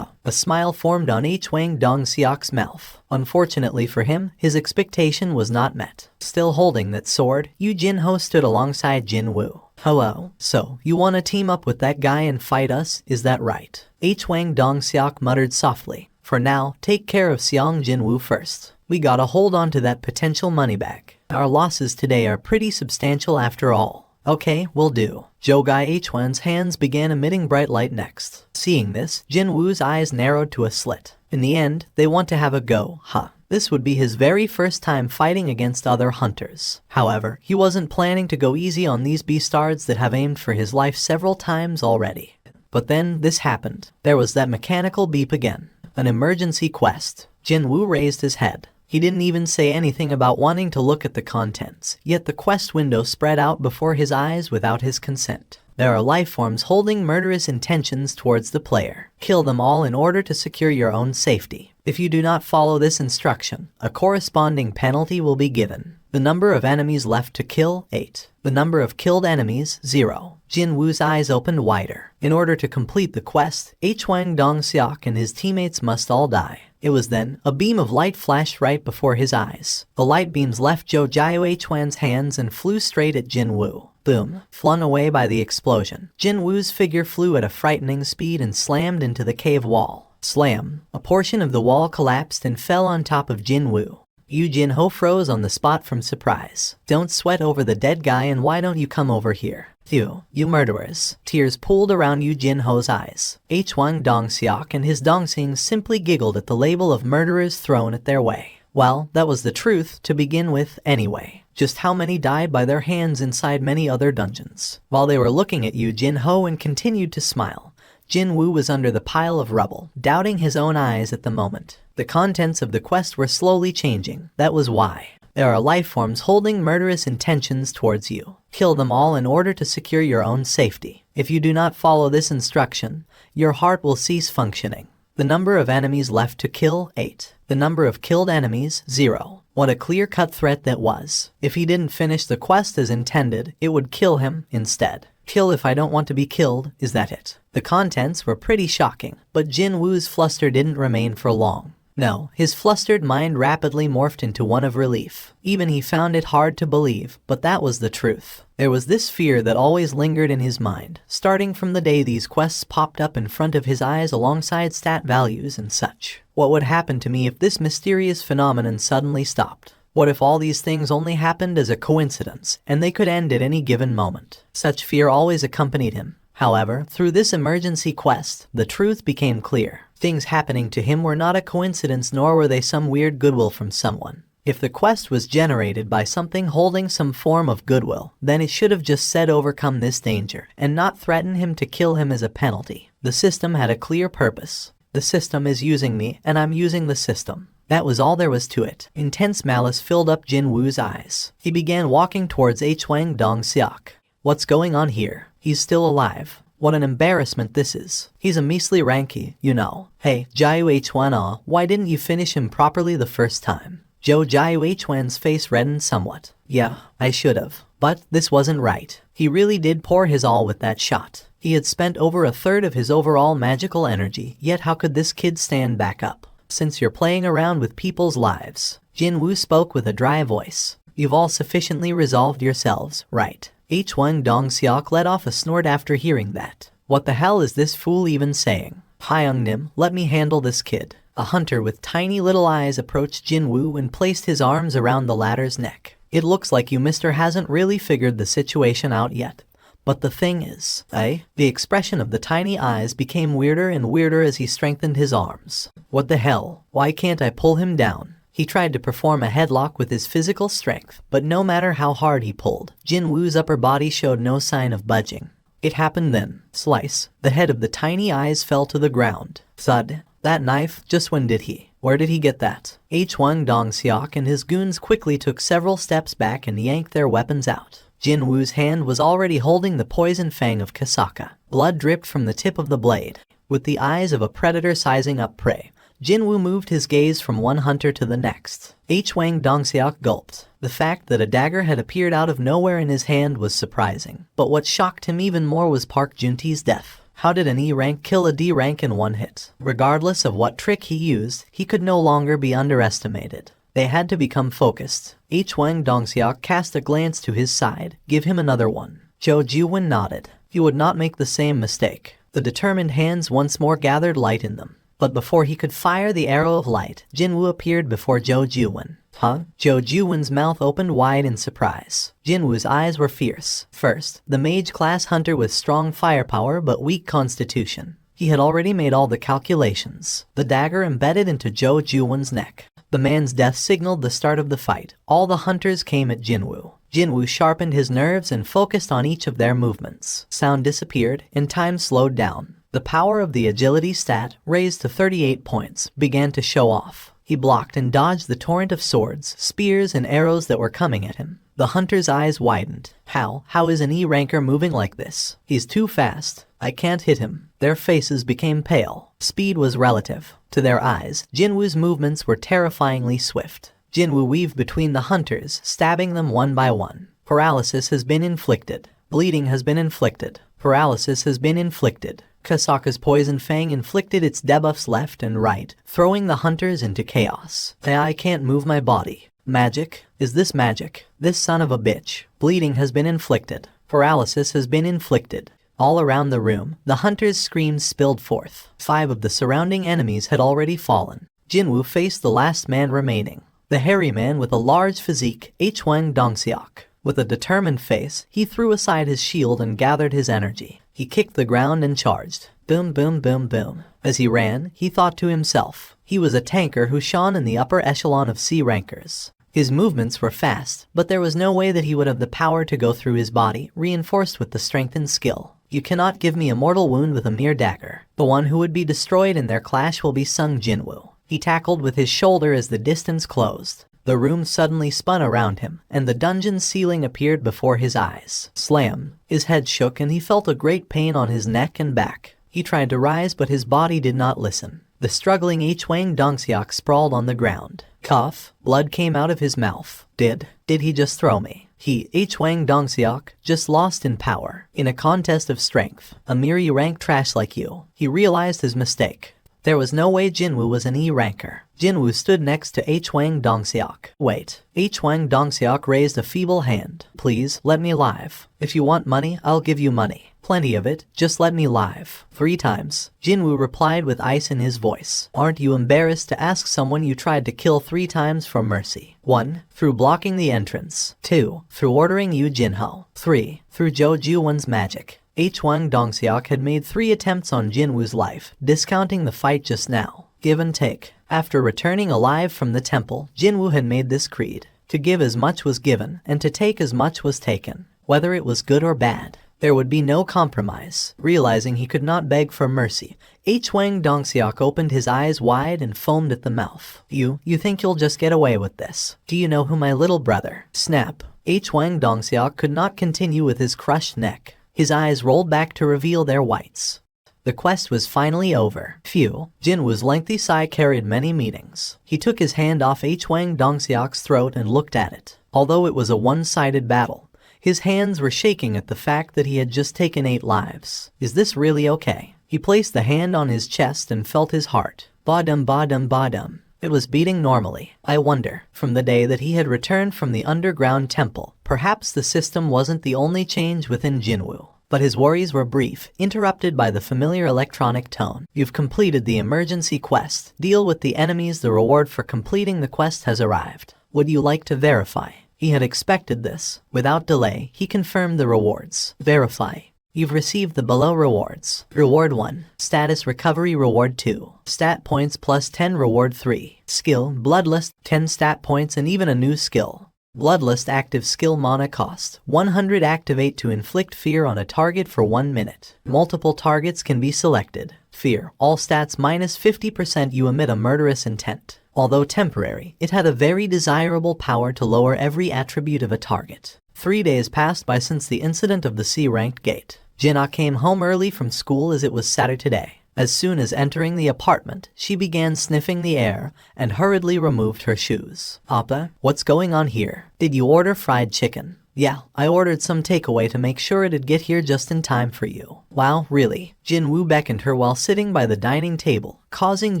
S1: A smile formed on Wang Dong-seok's mouth. Unfortunately for him, his expectation was not met. Still holding that sword, Yoo Jin-ho stood alongside Jinwoo. Hello, so you want to team up with that guy and fight us, is that right? Wang Dong-seok muttered softly. For now, take care of Sung Jin-Woo first. We gotta hold on to that potential money back. Our losses today are pretty substantial after all. Okay, will do. Jogai Hwan's hands began emitting bright light next. Seeing this, Jinwoo's eyes narrowed to a slit. In the end, they want to have a go, This would be his very first time fighting against other hunters. However, he wasn't planning to go easy on these beastards that have aimed for his life several times already. But then, this happened. There was that mechanical beep again. An emergency quest. Jinwoo raised his head. He didn't even say anything about wanting to look at the contents, yet the quest window spread out before his eyes without his consent. There are life forms holding murderous intentions towards the player. Kill them all in order to secure your own safety. If you do not follow this instruction, a corresponding penalty will be given. The number of enemies left to kill, 8. The number of killed enemies, 0. Jinwoo's eyes opened wider. In order to complete the quest, Wang Dong-seok and his teammates must all die. It was then, a beam of light flashed right before his eyes. The light beams left Jogai Hwan's hands and flew straight at Jinwoo. Boom. Flung away by the explosion, Jinwoo's figure flew at a frightening speed and slammed into the cave wall. Slam. A portion of the wall collapsed and fell on top of Jinwoo. Yoo Jin-ho froze on the spot from surprise. Don't sweat over the dead guy and why don't you come over here? You murderers. Tears pooled around Yoo Jin-ho's eyes. Wang Dong-seok and his Dongsings simply giggled at the label of murderers thrown at their way. Well, that was the truth to begin with anyway. Just how many died by their hands inside many other dungeons? While they were looking at Yoo Jin-ho and continued to smile, Jinwoo was under the pile of rubble, doubting his own eyes at the moment. The contents of the quest were slowly changing. That was why. There are life forms holding murderous intentions towards you. Kill them all in order to secure your own safety. If you do not follow this instruction, your heart will cease functioning. The number of enemies left to kill, 8. The number of killed enemies, 0. What a clear-cut threat that was. If he didn't finish the quest as intended, it would kill him instead. Kill if I don't want to be killed, is that it? The contents were pretty shocking, but Jinwoo's fluster didn't remain for long. No, his flustered mind rapidly morphed into one of relief. Even he found it hard to believe, but that was the truth. There was this fear that always lingered in his mind, starting from the day these quests popped up in front of his eyes alongside stat values and such. What would happen to me if this mysterious phenomenon suddenly stopped? What if all these things only happened as a coincidence, and they could end at any given moment? Such fear always accompanied him. However, through this emergency quest, the truth became clear. Things happening to him were not a coincidence, nor were they some weird goodwill from someone. If the quest was generated by something holding some form of goodwill, then it should have just said overcome this danger, and not threaten him to kill him as a penalty. The system had a clear purpose. The system is using me, and I'm using the system. That was all there was to it. Intense malice filled up Jinwoo's eyes. He began walking towards Hwang Dong-seok. What's going on here? He's still alive. What an embarrassment this is. He's a measly ranky, you know. Hey, Jiu Hwan, why didn't you finish him properly the first time? Jiu Hwan's face reddened somewhat. Yeah, I should have. But this wasn't right. He really did pour his all with that shot. He had spent over a third of his overall magical energy, yet how could this kid stand back up? Since you're playing around with people's lives. Jinwoo spoke with a dry voice. You've all sufficiently resolved yourselves, right? Hwang Dong-seok let off a snort after hearing that. What the hell is this fool even saying? Hyung-nim, let me handle this kid. A hunter with tiny little eyes approached Jinwoo and placed his arms around the latter's neck. It looks like you mister hasn't really figured the situation out yet. But the thing is, the expression of the tiny eyes became weirder and weirder as he strengthened his arms. What the hell? Why can't I pull him down? He tried to perform a headlock with his physical strength, but no matter how hard he pulled, Jinwoo's upper body showed no sign of budging. It happened then. Slice. The head of the tiny eyes fell to the ground. Thud. That knife, just when did he? Where did he get that? Hwang Dong-seok and his goons quickly took several steps back and yanked their weapons out. Jinwoo's hand was already holding the poison fang of Kasaka. Blood dripped from the tip of the blade. With the eyes of a predator sizing up prey, Jinwoo moved his gaze from one hunter to the next. Hwang Dong-seok gulped. The fact that a dagger had appeared out of nowhere in his hand was surprising. But what shocked him even more was Park Junti's death. How did an E rank kill a D rank in one hit? Regardless of what trick he used, he could no longer be underestimated. They had to become focused. Hwang Dong-seok cast a glance to his side. Give him another one. Jo Ji-won nodded. He would not make the same mistake. The determined hands once more gathered light in them. But before he could fire the arrow of light, Jinwoo appeared before Jo Ji-won. Huh? Jo Ji-won's mouth opened wide in surprise. Jinwoo's eyes were fierce. First, the mage-class hunter with strong firepower but weak constitution. He had already made all the calculations. The dagger embedded into Jo Ji-won's neck. The man's death signaled the start of the fight. All the hunters came at Jinwoo. Jinwoo sharpened his nerves and focused on each of their movements. Sound disappeared, and time slowed down. The power of the agility stat, raised to 38 points, began to show off. He blocked and dodged the torrent of swords, spears, and arrows that were coming at him. The hunter's eyes widened. How is an E-ranker moving like this? He's too fast. I can't hit him. Their faces became pale. Speed was relative. To their eyes, Jinwoo's movements were terrifyingly swift. Jinwoo weaved between the hunters, stabbing them one by one. Paralysis has been inflicted. Bleeding has been inflicted. Paralysis has been inflicted. Kasaka's poison fang inflicted its debuffs left and right, throwing the hunters into chaos. I can't move my body. Magic? Is this magic? This son of a bitch. Bleeding has been inflicted. Paralysis has been inflicted. All around the room, the hunters' screams spilled forth. 5 of the surrounding enemies had already fallen. Jinwoo faced the last man remaining. The hairy man with a large physique, Hwang Dong-seok. With a determined face, he threw aside his shield and gathered his energy. He kicked the ground and charged. Boom, boom, boom, boom. As he ran, he thought to himself. He was a tanker who shone in the upper echelon of C-rankers. His movements were fast, but there was no way that he would have the power to go through his body, reinforced with the strength and skill. You cannot give me a mortal wound with a mere dagger. The one who would be destroyed in their clash will be Sung Jin-Woo. He tackled with his shoulder as the distance closed. The room suddenly spun around him, and the dungeon ceiling appeared before his eyes. Slam! His head shook and he felt a great pain on his neck and back. He tried to rise, but his body did not listen. The struggling Hwang Dongseok sprawled on the ground. Cough. Blood came out of his mouth. Did he just throw me? He, Hwang Dongseok, just lost in power. In a contest of strength. A mere E-rank trash like you. He realized his mistake. There was no way Jinwoo was an E-ranker. Jinwoo stood next to Hwang Dongseok. Wait. Hwang Dongseok raised a feeble hand. Please, let me live. If you want money, I'll give you money. Plenty of it, just let me live. 3 times. Jinwoo replied with ice in his voice. Aren't you embarrassed to ask someone you tried to kill 3 times for mercy? 1. Through blocking the entrance. 2. Through ordering Yu Jinho. 3. Through Jo Ju-won's magic. Hwang Dongseok had made 3 attempts on Jinwoo's life, discounting the fight just now. Give and take. After returning alive from the temple, Jinwoo had made this creed. To give as much was given, and to take as much was taken. Whether it was good or bad. There would be no compromise. Realizing he could not beg for mercy, Hwang Dongseok opened his eyes wide and foamed at the mouth. You think you'll just get away with this? Do you know who my little brother? Snap. Hwang Dongseok could not continue with his crushed neck. His eyes rolled back to reveal their whites. The quest was finally over. Phew. Jinwoo's lengthy sigh carried many meanings. He took his hand off Hwang Dongseok's throat and looked at it. Although it was a one-sided battle, his hands were shaking at the fact that he had just taken 8 lives. Is this really okay? He placed the hand on his chest and felt his heart. Ba-dum ba-dum ba-dum. It was beating normally. I wonder, from the day that he had returned from the underground temple, perhaps the system wasn't the only change within Jinwoo. But his worries were brief, interrupted by the familiar electronic tone. You've completed the emergency quest. Deal with the enemies. The reward for completing the quest has arrived. Would you like to verify? He had expected this. Without delay, he confirmed the rewards. Verify. You've received the below rewards. Reward 1. Status recovery. Reward 2. Stat points plus 10. Reward 3. Skill, Bloodlust, 10 stat points and even a new skill. Bloodlust active skill. Mana cost 100. Activate to inflict fear on a target for 1 minute. Multiple targets can be selected. Fear. All stats minus 50%. You emit a murderous intent. Although temporary, it had a very desirable power to lower every attribute of a target. 3 days passed by since the incident of the C-ranked gate. Jinna came home early from school as it was Saturday. As soon as entering the apartment, she began sniffing the air and hurriedly removed her shoes. Appa, what's going on here? Did you order fried chicken? Yeah, I ordered some takeaway to make sure it'd get here just in time for you. Wow, really? Jinwoo beckoned her while sitting by the dining table, causing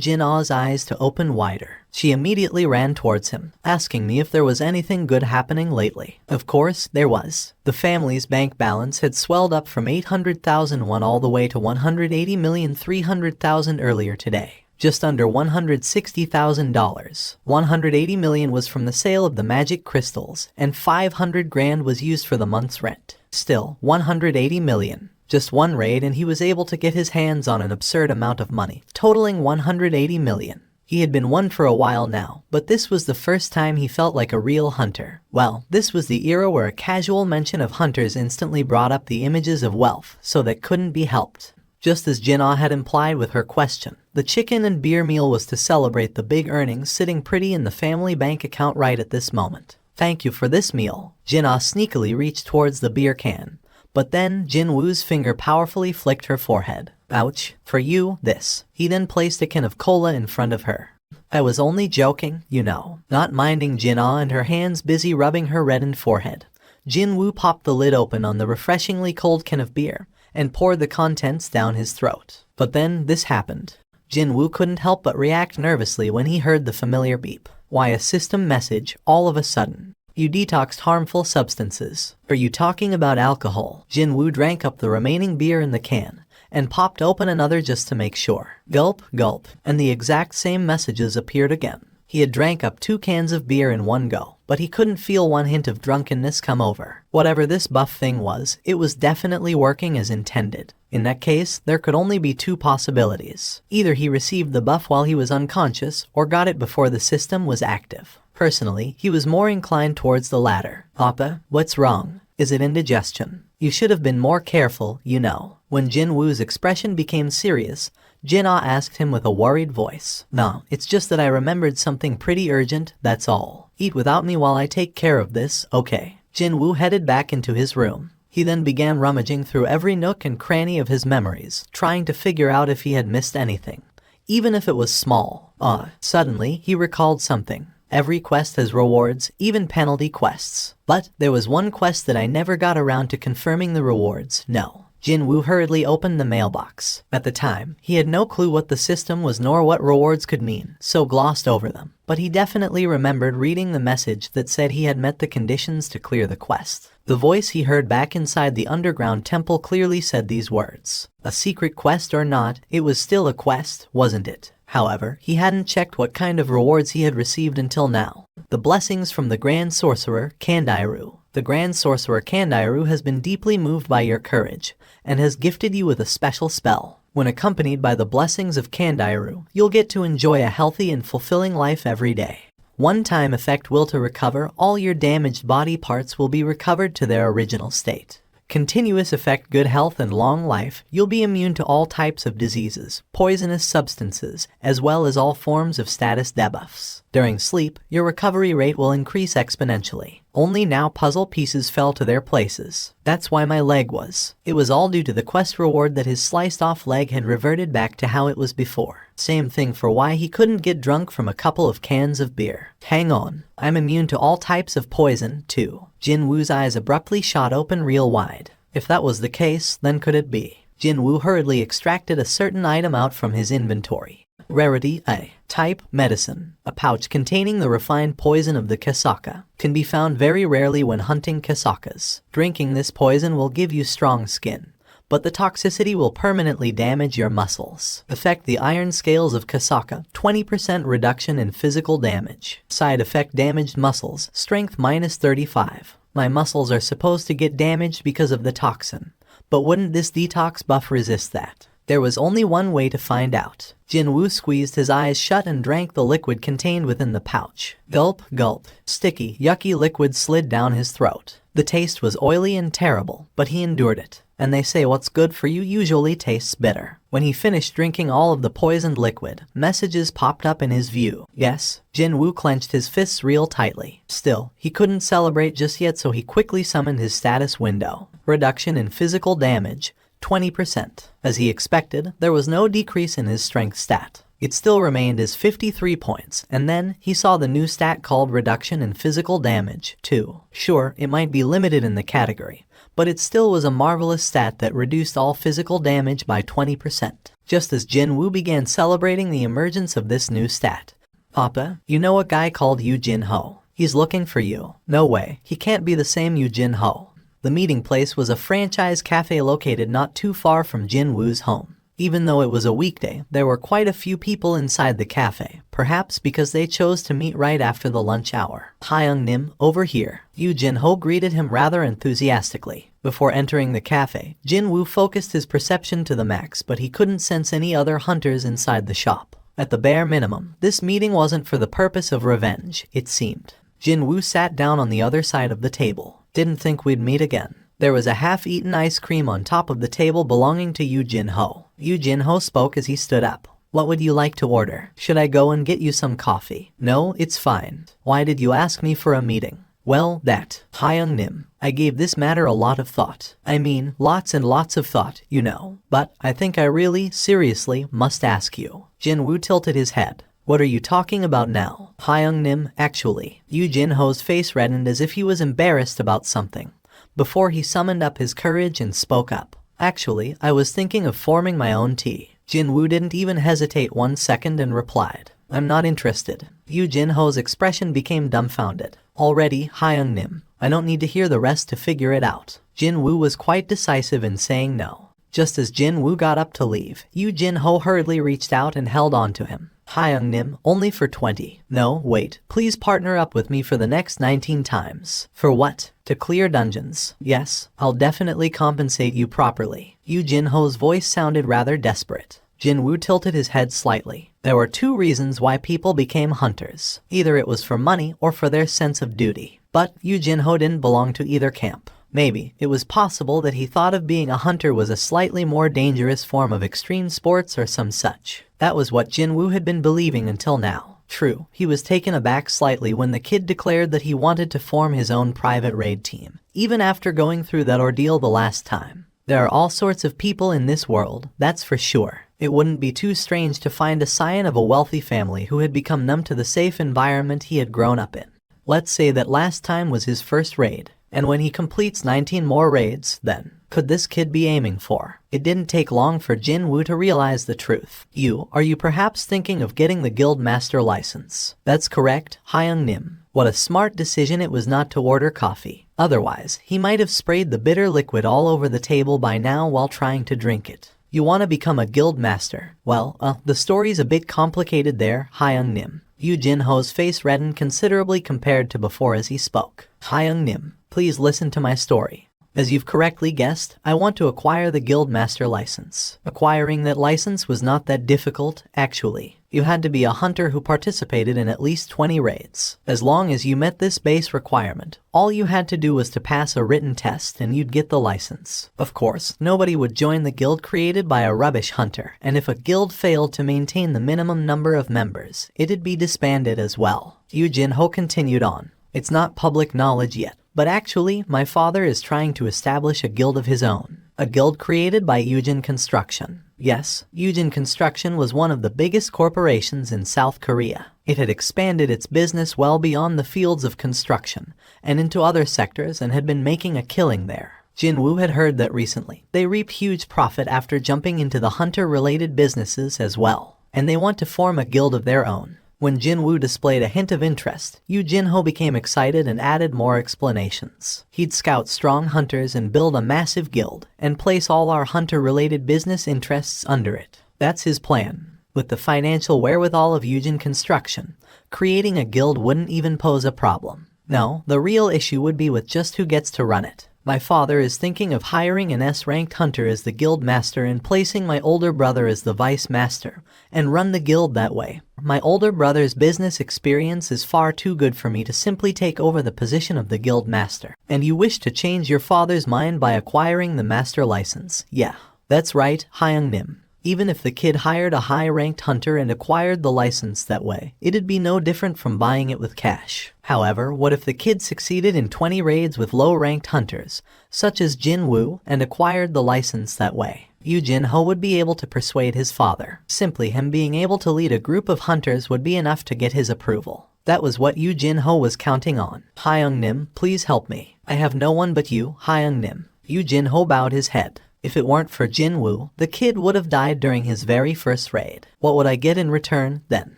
S1: Jin-ah's eyes to open wider. She immediately ran towards him, asking me if there was anything good happening lately. Of course, there was. The family's bank balance had swelled up from 800,000 won all the way to 180,300,000 earlier today. Just under $160,000. 180 million was from the sale of the magic crystals, and 500 grand was used for the month's rent. Still, 180 million. Just one raid and he was able to get his hands on an absurd amount of money, totaling 180 million. He had been one for a while now, but this was the first time he felt like a real hunter. Well, this was the era where a casual mention of hunters instantly brought up the images of wealth, so that couldn't be helped. Just as Jin-ah had implied with her question, the chicken and beer meal was to celebrate the big earnings sitting pretty in the family bank account right at this moment. Thank you for this meal. Jin-ah sneakily reached towards the beer can, but then Jinwoo's finger powerfully flicked her forehead. Ouch, for you, this. He then placed a can of cola in front of her. I was only joking, you know. Not minding Jin-ah and her hands busy rubbing her reddened forehead, Jinwoo popped the lid open on the refreshingly cold can of beer and poured the contents down his throat. But then this happened. Jinwoo couldn't help but react nervously when he heard the familiar beep. Why, a system message, all of a sudden. You detoxed harmful substances. Are you talking about alcohol? Jinwoo drank up the remaining beer in the can and popped open another just to make sure. Gulp, gulp, and the exact same messages appeared again. He had drank up 2 cans of beer in one go, but he couldn't feel one hint of drunkenness come over. Whatever this buff thing was, it was definitely working as intended. In that case, there could only be 2 possibilities. Either he received the buff while he was unconscious, or got it before the system was active. Personally, he was more inclined towards the latter. Appa, what's wrong? Is it indigestion? You should have been more careful, you know. When Jinwoo's expression became serious, Jin-Ah asked him with a worried voice. "No, it's just that I remembered something pretty urgent, that's all. Eat without me while I take care of this, okay?" Jinwoo headed back into his room. He then began rummaging through every nook and cranny of his memories, trying to figure out if he had missed anything, even if it was small. Suddenly, he recalled something. Every quest has rewards, even penalty quests. But there was one quest that I never got around to confirming the rewards. No. Jinwoo hurriedly opened the mailbox. At the time, he had no clue what the system was nor what rewards could mean, so glossed over them. But he definitely remembered reading the message that said he had met the conditions to clear the quest. The voice he heard back inside the underground temple clearly said these words. A secret quest or not, it was still a quest, wasn't it? However, he hadn't checked what kind of rewards he had received until now. The blessings from the Grand Sorcerer, Kandairu. The Grand Sorcerer Kandairu has been deeply moved by your courage, and has gifted you with a special spell. When accompanied by the blessings of Kandairu, you'll get to enjoy a healthy and fulfilling life every day. One-time effect will to recover, all your damaged body parts will be recovered to their original state. Continuous effect good health and long life, you'll be immune to all types of diseases, poisonous substances, as well as all forms of status debuffs. During sleep, your recovery rate will increase exponentially. Only now puzzle pieces fell to their places. That's why my leg was. It was all due to the quest reward that his sliced off leg had reverted back to how it was before. Same thing for why he couldn't get drunk from a couple of cans of beer. Hang on, I'm immune to all types of poison, too. Jinwoo's eyes abruptly shot open real wide. If that was the case, then could it be? Jinwoo hurriedly extracted a certain item out from his inventory. Rarity A. Type Medicine. A pouch containing the refined poison of the Kasaka. Can be found very rarely when hunting Kasakas. Drinking this poison will give you strong skin, but the toxicity will permanently damage your muscles. Effect the iron scales of Kasaka, 20% reduction in physical damage. Side effect damaged muscles, strength -35. My muscles are supposed to get damaged because of the toxin, but wouldn't this detox buff resist that? There was only one way to find out. Jinwoo squeezed his eyes shut and drank the liquid contained within the pouch. Gulp, gulp. Sticky, yucky liquid slid down his throat. The taste was oily and terrible, but he endured it. And they say what's good for you usually tastes bitter. When he finished drinking all of the poisoned liquid, messages popped up in his view. Yes, Jinwoo clenched his fists real tightly. Still, he couldn't celebrate just yet, so he quickly summoned his status window. Reduction in physical damage, 20%. As he expected, there was no decrease in his strength stat. It still remained as 53 points, and then he saw the new stat called Reduction in Physical Damage, 2. Sure, it might be limited in the category, but it still was a marvelous stat that reduced all physical damage by 20%. Just as Jinwoo began celebrating the emergence of this new stat. Papa, you know a guy called Yu Jin-ho. He's looking for you. No way, he can't be the same Yu Jin-ho. The meeting place was a franchise cafe located not too far from Jinwoo's home. Even though it was a weekday, there were quite a few people inside the cafe, perhaps because they chose to meet right after the lunch hour. Hyung-nim, over here. Yu Jin-ho greeted him rather enthusiastically. Before entering the cafe, Jinwoo focused his perception to the max, but he couldn't sense any other hunters inside the shop. At the bare minimum, this meeting wasn't for the purpose of revenge, it seemed. Jinwoo sat down on the other side of the table. Didn't think we'd meet again. There was a half-eaten ice cream on top of the table belonging to Yu Jin-ho. Yu Jin-ho spoke as he stood up. What would you like to order? Should I go and get you some coffee? No, it's fine. Why did you ask me for a meeting? Well, that. Hyung-nim. I gave this matter a lot of thought. I mean, lots and lots of thought, you know. But I think I really, seriously, must ask you. Jinwoo tilted his head. What are you talking about now? Hyung-nim, actually. Yu Jin-ho's face reddened as if he was embarrassed about something, before he summoned up his courage and spoke up. Actually, I was thinking of forming my own tea. Jinwoo didn't even hesitate 1 second and replied, I'm not interested. Yu Jin-ho's expression became dumbfounded. Already, Hyung-nim. I don't need to hear the rest to figure it out. Jinwoo was quite decisive in saying no. Just as Jinwoo got up to leave, Yu Jin-ho hurriedly reached out and held on to him. Hyung-nim, only for 20. No, wait. Please partner up with me for the next 19 times. For what? To clear dungeons. Yes, I'll definitely compensate you properly. Yu Jin-ho's voice sounded rather desperate. Jinwoo tilted his head slightly. There were 2 reasons why people became hunters. Either it was for money or for their sense of duty. But Yu Jin-ho didn't belong to either camp. Maybe it was possible that he thought of being a hunter was a slightly more dangerous form of extreme sports or some such. That was what Jinwoo had been believing until now. True, he was taken aback slightly when the kid declared that he wanted to form his own private raid team, even after going through that ordeal the last time. There are all sorts of people in this world, that's for sure. It wouldn't be too strange to find a scion of a wealthy family who had become numb to the safe environment he had grown up in. Let's say that last time was his first raid, and when he completes 19 more raids, then could this kid be aiming for? It didn't take long for Jinwoo to realize the truth. Are you perhaps thinking of getting the guild master license? That's correct, Hyung Nim. What a smart decision it was not to order coffee. Otherwise, he might have sprayed the bitter liquid all over the table by now while trying to drink it. You want to become a guild master? Well, the story's a bit complicated there, Hyung Nim. Yoo Jin-ho's face reddened considerably compared to before as he spoke. Hyung Nim, please listen to my story. As you've correctly guessed, I want to acquire the Guildmaster license. Acquiring that license was not that difficult, actually. You had to be a hunter who participated in at least 20 raids. As long as you met this base requirement, all you had to do was to pass a written test and you'd get the license. Of course, nobody would join the guild created by a rubbish hunter, and if a guild failed to maintain the minimum number of members, it'd be disbanded as well. Yoo Jin-ho continued on. It's not public knowledge yet, but actually, my father is trying to establish a guild of his own. A guild created by Yujin Construction. Yes, Yujin Construction was one of the biggest corporations in South Korea. It had expanded its business well beyond the fields of construction and into other sectors and had been making a killing there. Jinwoo had heard that recently. They reaped huge profit after jumping into the hunter-related businesses as well, and they want to form a guild of their own. When Jinwoo displayed a hint of interest, Yoo Jin-ho became excited and added more explanations. He'd scout strong hunters and build a massive guild, and place all our hunter-related business interests under it. That's his plan. With the financial wherewithal of Yujin Construction, creating a guild wouldn't even pose a problem. No, the real issue would be with just who gets to run it. My father is thinking of hiring an S-ranked hunter as the guild master and placing my older brother as the vice master, and run the guild that way. My older brother's business experience is far too good for me to simply take over the position of the guild master. And you wish to change your father's mind by acquiring the master license? Yeah, that's right, Hyung Nim. Even if the kid hired a high-ranked hunter and acquired the license that way, it'd be no different from buying it with cash. However, what if the kid succeeded in 20 raids with low-ranked hunters, such as Jinwoo, and acquired the license that way? Yoo Jin-ho would be able to persuade his father. Simply him being able to lead a group of hunters would be enough to get his approval. That was what Yoo Jin-ho was counting on. Hyung Nim, please help me. I have no one but you, Hyung Nim. Yoo Jin-ho bowed his head. If it weren't for Jinwoo, the kid would have died during his very first raid. What would I get in return, then?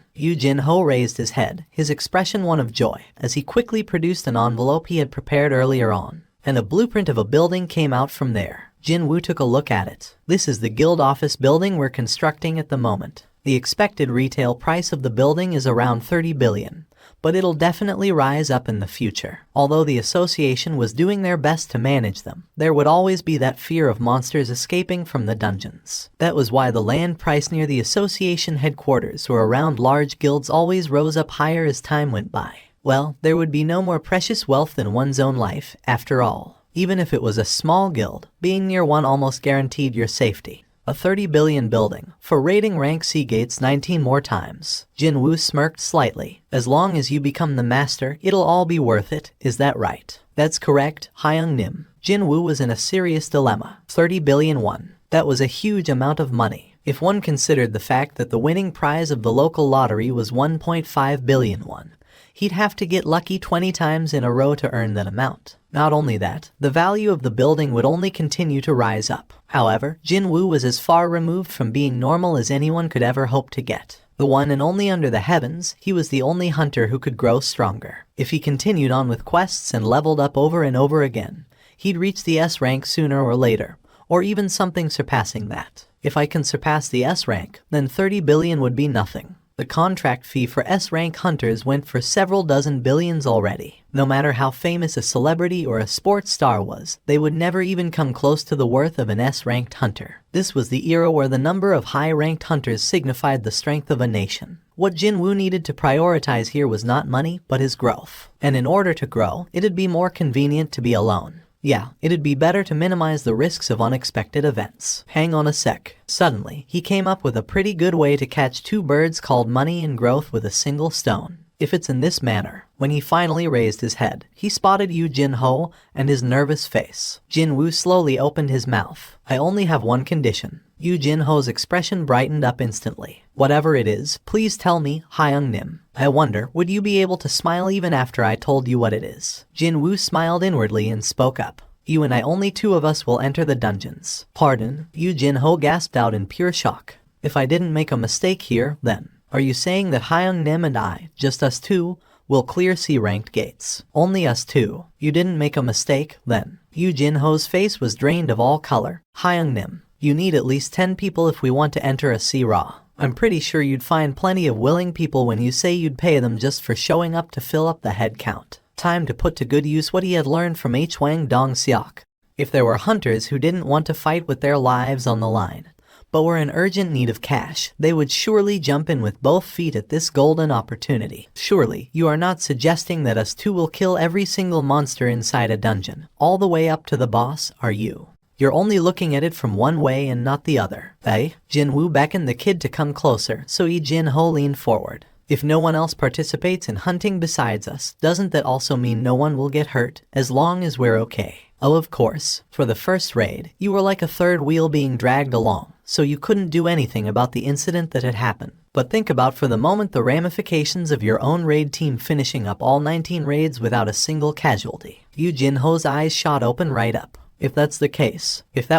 S1: Yoo Jin-ho raised his head, his expression one of joy, as he quickly produced an envelope he had prepared earlier on. And a blueprint of a building came out from there. Jinwoo took a look at it. This is the guild office building we're constructing at the moment. The expected retail price of the building is around 30 billion. But it'll definitely rise up in the future. Although the association was doing their best to manage them, there would always be that fear of monsters escaping from the dungeons. That was why the land price near the association headquarters or around large guilds always rose up higher as time went by. Well, there would be no more precious wealth than one's own life, after all. Even if it was a small guild, being near one almost guaranteed your safety. A 30 billion building, for raiding rank C gates 19 more times. Jinwoo smirked slightly. As long as you become the master, it'll all be worth it, is that right? That's correct, Hyung Nim. Jinwoo was in a serious dilemma. 30 billion won. That was a huge amount of money. If one considered the fact that the winning prize of the local lottery was 1.5 billion won, he'd have to get lucky 20 times in a row to earn that amount. Not only that, the value of the building would only continue to rise up. However, Jinwoo was as far removed from being normal as anyone could ever hope to get. The one and only under the heavens, he was the only hunter who could grow stronger. If he continued on with quests and leveled up over and over again, he'd reach the S rank sooner or later, or even something surpassing that. If I can surpass the S rank, then 30 billion would be nothing. The contract fee for S-rank hunters went for several dozen billions already. No matter how famous a celebrity or a sports star was, they would never even come close to the worth of an S-ranked hunter. This was the era where the number of high-ranked hunters signified the strength of a nation. What Jinwoo needed to prioritize here was not money, but his growth. And in order to grow, it'd be more convenient to be alone. Yeah, it'd be better to minimize the risks of unexpected events. Hang on a sec. Suddenly, he came up with a pretty good way to catch two birds called money and growth with a single stone. If it's in this manner. When he finally raised his head, he spotted Yu Jin-ho and his nervous face. Jinwoo slowly opened his mouth. I only have one condition. Yu Jin-ho's expression brightened up instantly. Whatever it is, please tell me, Hyung-nim. I wonder, would you be able to smile even after I told you what it is? Jinwoo smiled inwardly and spoke up. You and I, only two of us will enter the dungeons. Pardon? Yu Jin-ho gasped out in pure shock. If I didn't make a mistake here, then are you saying that Hyung-nim and I, just us two, will clear C-ranked gates? Only us two. You didn't make a mistake, then. Yu Jin-ho's face was drained of all color. Hyung-nim, you need at least 10 people if we want to enter a C-raw. I'm pretty sure you'd find plenty of willing people when you say you'd pay them just for showing up to fill up the head count. Time to put to good use what he had learned from Hwang Dong-seok. If there were hunters who didn't want to fight with their lives on the line, but were in urgent need of cash, they would surely jump in with both feet at this golden opportunity. Surely, you are not suggesting that us two will kill every single monster inside a dungeon, all the way up to the boss, are you? You're only looking at it from one way and not the other. Eh? Jinwoo beckoned the kid to come closer, so Yu Jin-ho leaned forward. If no one else participates in hunting besides us, doesn't that also mean no one will get hurt, as long as we're okay? Oh, of course. For the first raid, you were like a third wheel being dragged along, so you couldn't do anything about the incident that had happened. But think about for the moment the ramifications of your own raid team finishing up all 19 raids without a single casualty. Yu Jin-ho's eyes shot open right up. If that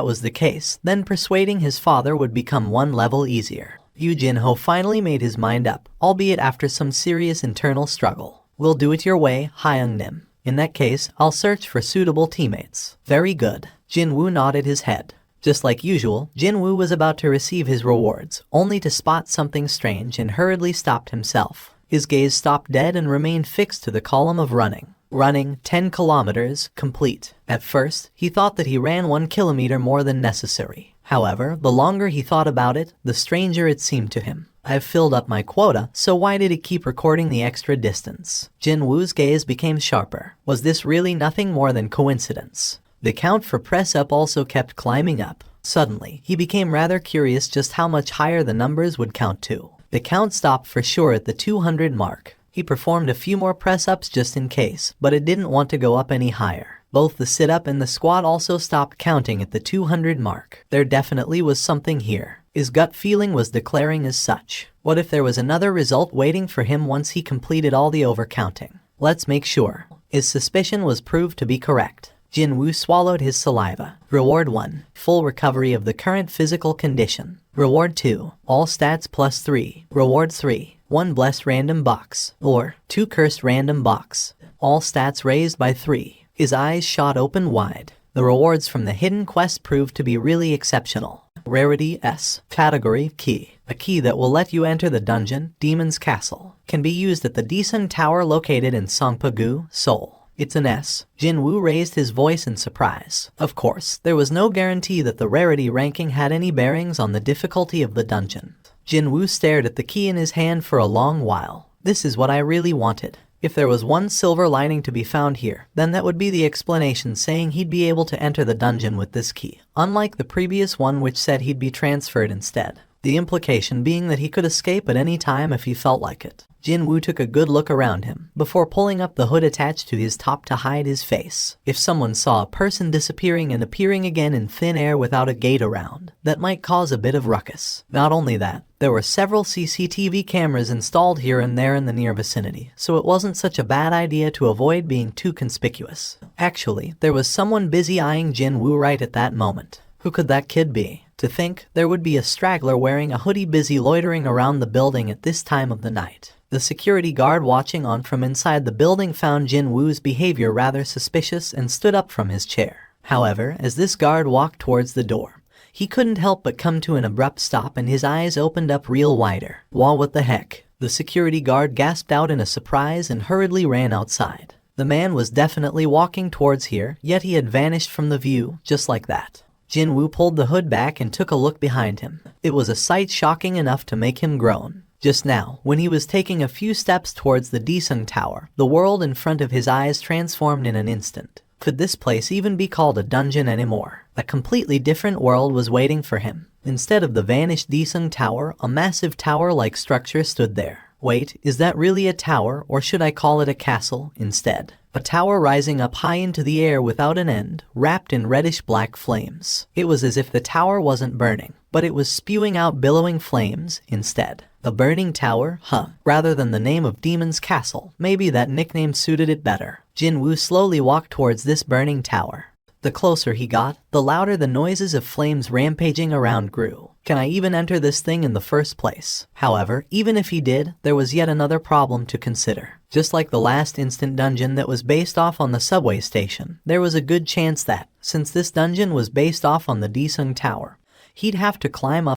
S1: was the case, then persuading his father would become one level easier. Yu Jin-ho finally made his mind up, albeit after some serious internal struggle. We'll do it your way, Hyung-nim. In that case, I'll search for suitable teammates. Very good. Jinwoo nodded his head. Just like usual, Jinwoo was about to receive his rewards, only to spot something strange and hurriedly stopped himself. His gaze stopped dead and remained fixed to the column of running. Running 10 kilometers, complete. At first, he thought that he ran 1 kilometer more than necessary. However, the longer he thought about it, the stranger it seemed to him. I've filled up my quota, so why did it keep recording the extra distance? Jinwoo's gaze became sharper. Was this really nothing more than coincidence? The count for press-up also kept climbing up. Suddenly, he became rather curious just how much higher the numbers would count to. The count stopped for sure at the 200 mark. He performed a few more press-ups just in case, but it didn't want to go up any higher. Both the sit-up and the squat also stopped counting at the 200 mark. There definitely was something here. His gut feeling was declaring as such. What if there was another result waiting for him once he completed all the overcounting? Let's make sure. His suspicion was proved to be correct. Jinwoo swallowed his saliva. Reward 1. Full recovery of the current physical condition. Reward 2. All stats plus 3. Reward 3. 1 blessed random box. Or 2 cursed random box. All stats raised by 3. His eyes shot open wide. The rewards from the hidden quest proved to be really exceptional. Rarity S. Category Key. A key that will let you enter the dungeon, Demon's Castle. Can be used at the Desun Tower located in Songpa-gu, Seoul. It's an S. Jinwoo raised his voice in surprise. Of course, there was no guarantee that the rarity ranking had any bearings on the difficulty of the dungeon. Jinwoo stared at the key in his hand for a long while. This is what I really wanted. If there was one silver lining to be found here, then that would be the explanation saying he'd be able to enter the dungeon with this key, unlike the previous one which said he'd be transferred instead. The implication being that he could escape at any time if he felt like it. Jinwoo took a good look around him, before pulling up the hood attached to his top to hide his face. If someone saw a person disappearing and appearing again in thin air without a gate around, that might cause a bit of ruckus. Not only that, there were several CCTV cameras installed here and there in the near vicinity, so it wasn't such a bad idea to avoid being too conspicuous. Actually, there was someone busy eyeing Jinwoo right at that moment. Who could that kid be? To think there would be a straggler wearing a hoodie busy loitering around the building at this time of the night. The security guard watching on from inside the building found Jinwoo's behavior rather suspicious and stood up from his chair. However, as this guard walked towards the door, he couldn't help but come to an abrupt stop and his eyes opened up real wider. Well, what the heck? The security guard gasped out in a surprise and hurriedly ran outside. The man was definitely walking towards here, yet he had vanished from the view, just like that. Jinwoo pulled the hood back and took a look behind him. It was a sight shocking enough to make him groan. Just now, when he was taking a few steps towards the Desun Tower, the world in front of his eyes transformed in an instant. Could this place even be called a dungeon anymore? A completely different world was waiting for him. Instead of the vanished Daesung Tower, a massive tower-like structure stood there. Wait, is that really a tower, or should I call it a castle instead? A tower rising up high into the air without an end, wrapped in reddish-black flames. It was as if the tower wasn't burning, but it was spewing out billowing flames instead. A burning tower? Huh. Rather than the name of Demon's Castle, maybe that nickname suited it better. Jinwoo slowly walked towards this burning tower. The closer he got, the louder the noises of flames rampaging around grew. Can I even enter this thing in the first place? However, even if he did, there was yet another problem to consider. Just like the last instant dungeon that was based off on the subway station, there was a good chance that, since this dungeon was based off on the Daesung Tower, he'd have to climb up